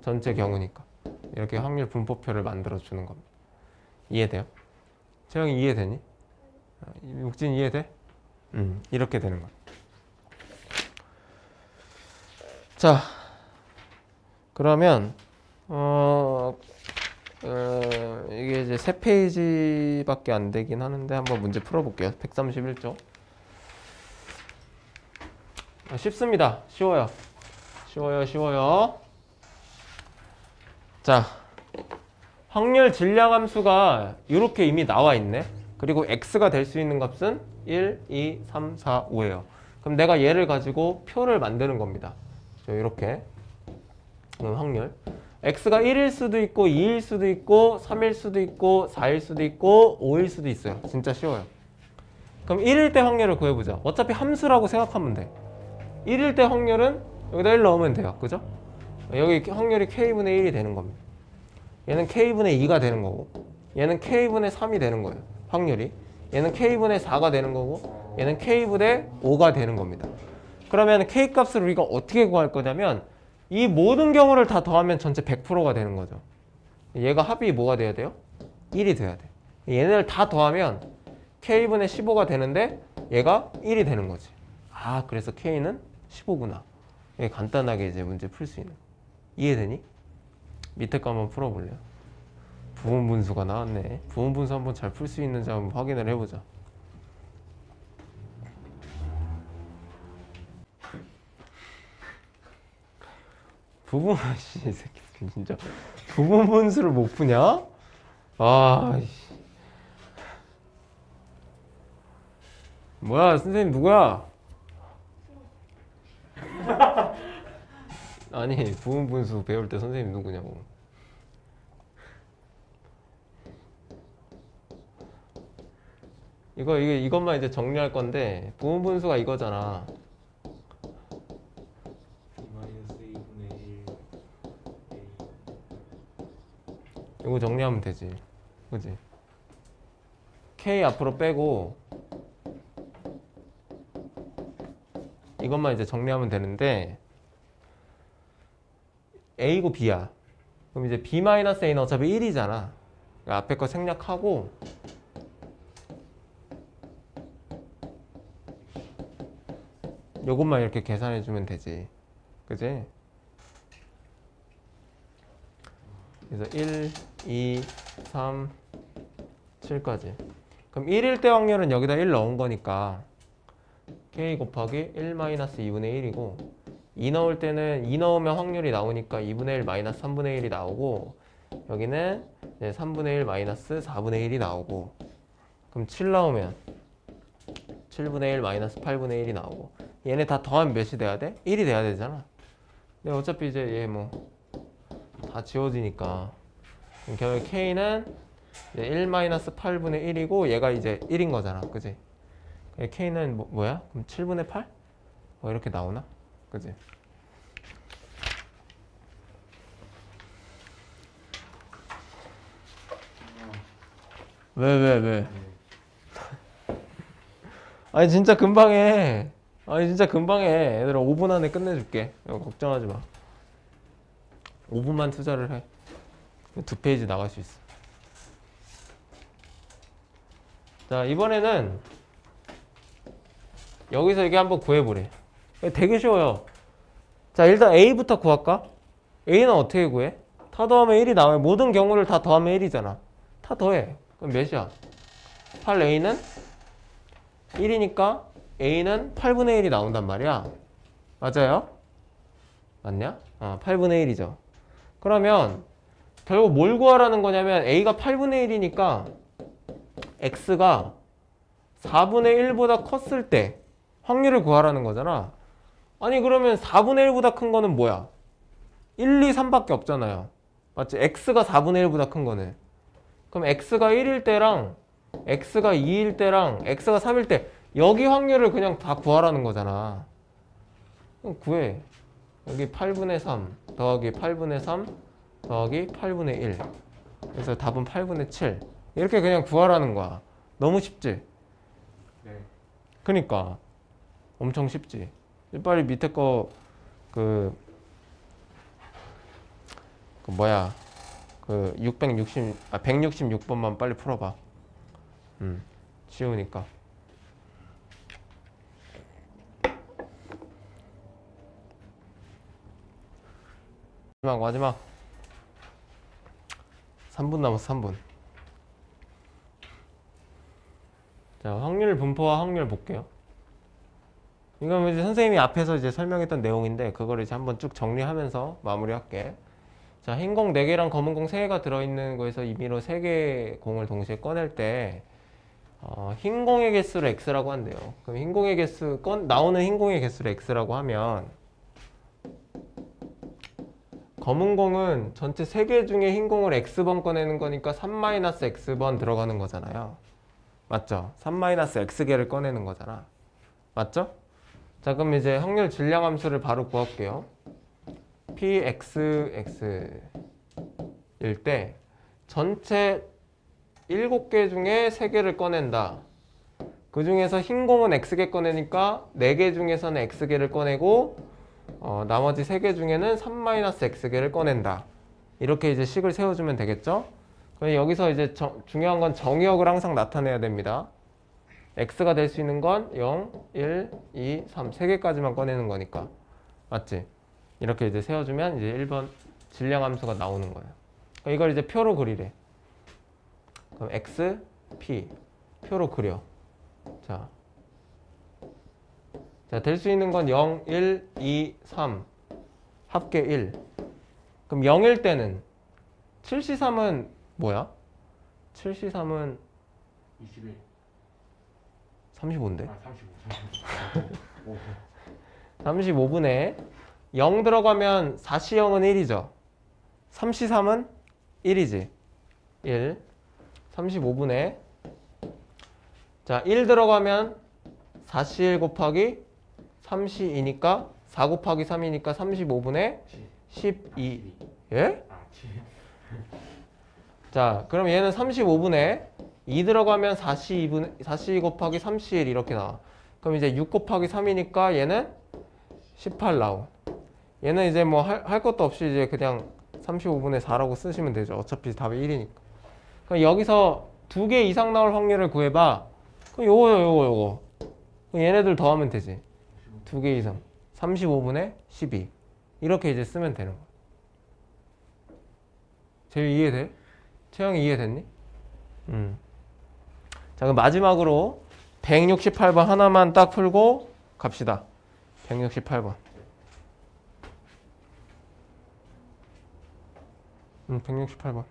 전체 경우니까. 이렇게 확률 분포표를 만들어 주는 겁니다. 이해돼요? 채영이 이해되니? 육진 이해돼? 이렇게 되는 거야. 자, 그러면 이게 이제 3페이지밖에 안 되긴 하는데 한번 문제 풀어볼게요. 131쪽. 쉽습니다. 쉬워요. 쉬워요. 자, 확률 질량 함수가 이렇게 이미 나와 있네. 그리고 x가 될 수 있는 값은 1, 2, 3, 4, 5예요. 그럼 내가 얘를 가지고 표를 만드는 겁니다. 이렇게. 그럼 확률. x가 1일 수도 있고 2일 수도 있고 3일 수도 있고 4일 수도 있고 5일 수도 있어요. 진짜 쉬워요. 그럼 1일 때 확률을 구해보자. 어차피 함수라고 생각하면 돼. 1일 때 확률은 여기다 1 넣으면 돼요. 그죠? 여기 확률이 k분의 1이 되는 겁니다. 얘는 k분의 2가 되는 거고 얘는 k분의 3이 되는 거예요. 확률이. 얘는 k분의 4가 되는 거고 얘는 k분의 5가 되는 겁니다. 그러면 k값을 우리가 어떻게 구할 거냐면 이 모든 경우를 다 더하면 전체 100%가 되는 거죠. 얘가 합이 뭐가 돼야 돼요? 1이 돼야 돼. 얘네를 다 더하면 k분의 15가 되는데 얘가 1이 되는 거지. 아, 그래서 k는 15구나. 이게 간단하게 이제 문제 풀 수 있는. 이해되니? 밑에 거 한번 풀어볼래요? 부분분수가 나왔네. 부분분수 한번 잘 풀 수 있는지 한번 확인을 해보자. 이 새끼 진짜 부분분수를 못 푸냐? 아, 뭐야, 선생님 누구야? 아니, 부분분수 배울 때 선생님 누구냐고. 이것만 이제 정리할 건데 부분분수가 이거잖아. 이거 정리하면 되지. 그지? K 앞으로 빼고 이것만 이제 정리하면 되는데 A고 B야. 그럼 이제 B-A는 어차피 1이잖아. 그러니까 앞에 거 생략하고 요것만 이렇게 계산해주면 되지. 그지? 그래서 1, 2, 3, 7까지. 그럼 1일 때 확률은 여기다 1 넣은 거니까 K 곱하기 1-2분의 1이고 2 넣을 때는 2 넣으면 확률이 나오니까 2분의 1 마이너스 3분의 1이 나오고 여기는 이제 3분의 1 마이너스 4분의 1이 나오고 그럼 7 나오면 7분의 1 마이너스 8분의 1이 나오고 얘네 다 더하면 몇이 돼야 돼? 1이 돼야 되잖아. 근데 어차피 이제 얘 뭐 다 지워지니까 결국 K는 1 마이너스 8분의 1이고 얘가 이제 1인 거잖아. 그지? K는 뭐야? 그럼 7분의 8? 뭐 이렇게 나오나? 그지? 왜? 아니 진짜 금방 해. 얘들아 5분 안에 끝내줄게. 걱정하지 마. 5분만 투자를 해. 2페이지 나갈 수 있어. 자, 이번에는 여기서 이게 한번 구해보래. 되게 쉬워요. 자, 일단 A부터 구할까? A는 어떻게 구해? 다 더하면 1이 나와요. 모든 경우를 다 더하면 1이잖아. 다 더해. 그럼 몇이야? 8A는 1이니까 A는 8분의 1이 나온단 말이야. 맞아요? 맞냐? 8분의 1이죠. 그러면 결국 뭘 구하라는 거냐면 A가 8분의 1이니까 X가 4분의 1보다 컸을 때 확률을 구하라는 거잖아. 아니 그러면 4분의 1보다 큰 거는 뭐야? 1, 2, 3밖에 없잖아요. 맞지? X가 4분의 1보다 큰 거는. 그럼 X가 1일 때랑 X가 2일 때랑 X가 3일 때 여기 확률을 그냥 다 구하라는 거잖아. 그럼 구해. 여기 8분의 3 더하기 8분의 3 더하기 8분의 1. 그래서 답은 8분의 7. 이렇게 그냥 구하라는 거야. 너무 쉽지? 네. 그니까 엄청 쉽지. 빨리 밑에 거 그 뭐야 166번만 빨리 풀어봐. 쉬우니까. 마지막 3분 남았어. 3분. 자, 확률 분포와 확률 볼게요. 이건 이제 선생님이 앞에서 이제 설명했던 내용인데 그거를 이제 한번 쭉 정리하면서 마무리할게. 자, 흰 공 4개랑 검은 공 3개가 들어있는 거에서 임의로 3개의 공을 동시에 꺼낼 때 흰 공의 개수를 x라고 한대요. 그럼 흰 공의 개수 나오는 흰 공의 개수를 x라고 하면 검은 공은 전체 3개 중에 흰 공을 x번 꺼내는 거니까 3-x번 들어가는 거잖아요. 맞죠? 3-x개를 꺼내는 거잖아. 맞죠? 자, 그럼 이제 확률 질량 함수를 바로 구할게요. pxx일 때 전체 7개 중에 3개를 꺼낸다. 그 중에서 흰 공은 x개 꺼내니까 4개 중에서는 x개를 꺼내고 나머지 3개 중에는 3-x개를 꺼낸다. 이렇게 이제 식을 세워주면 되겠죠? 그럼 여기서 이제 중요한 건 정의역을 항상 나타내야 됩니다. x가 될 수 있는 건 0, 1, 2, 3, 3개까지만 꺼내는 거니까. 맞지? 이렇게 이제 세워주면 이제 1번 질량 함수가 나오는 거예요. 그러니까 이걸 이제 표로 그리래. 그럼 x, p 표로 그려. 자, 될 수 있는 건 0, 1, 2, 3 합계 1. 그럼 0일 때는 7C3은 뭐야? 7C3은 21. 35인데? 35. 35분의 0 들어가면 4C0은 1이죠. 3C3은 1이지. 1. 35분의 자, 1 들어가면 4C1 곱하기 3C2니까 4 곱하기 3이니까 35분의 12. 예? 자, 그럼 얘는 35분의 2 들어가면 4C2 곱하기 3C1 이렇게 나와. 그럼 이제 6 곱하기 3이니까 얘는 18 나오. 얘는 이제 뭐 할 것도 없이 이제 그냥 35분의 4라고 쓰시면 되죠. 어차피 답이 1이니까. 그럼 여기서 2개 이상 나올 확률을 구해봐. 그럼 요거. 그럼 얘네들 더하면 되지. 2개 이상. 35분의 12. 이렇게 이제 쓰면 되는 거야. 제일 이해돼? 채영이 이해됐니? 자, 그럼 마지막으로 168번 하나만 딱 풀고 갑시다. 168번. 168번.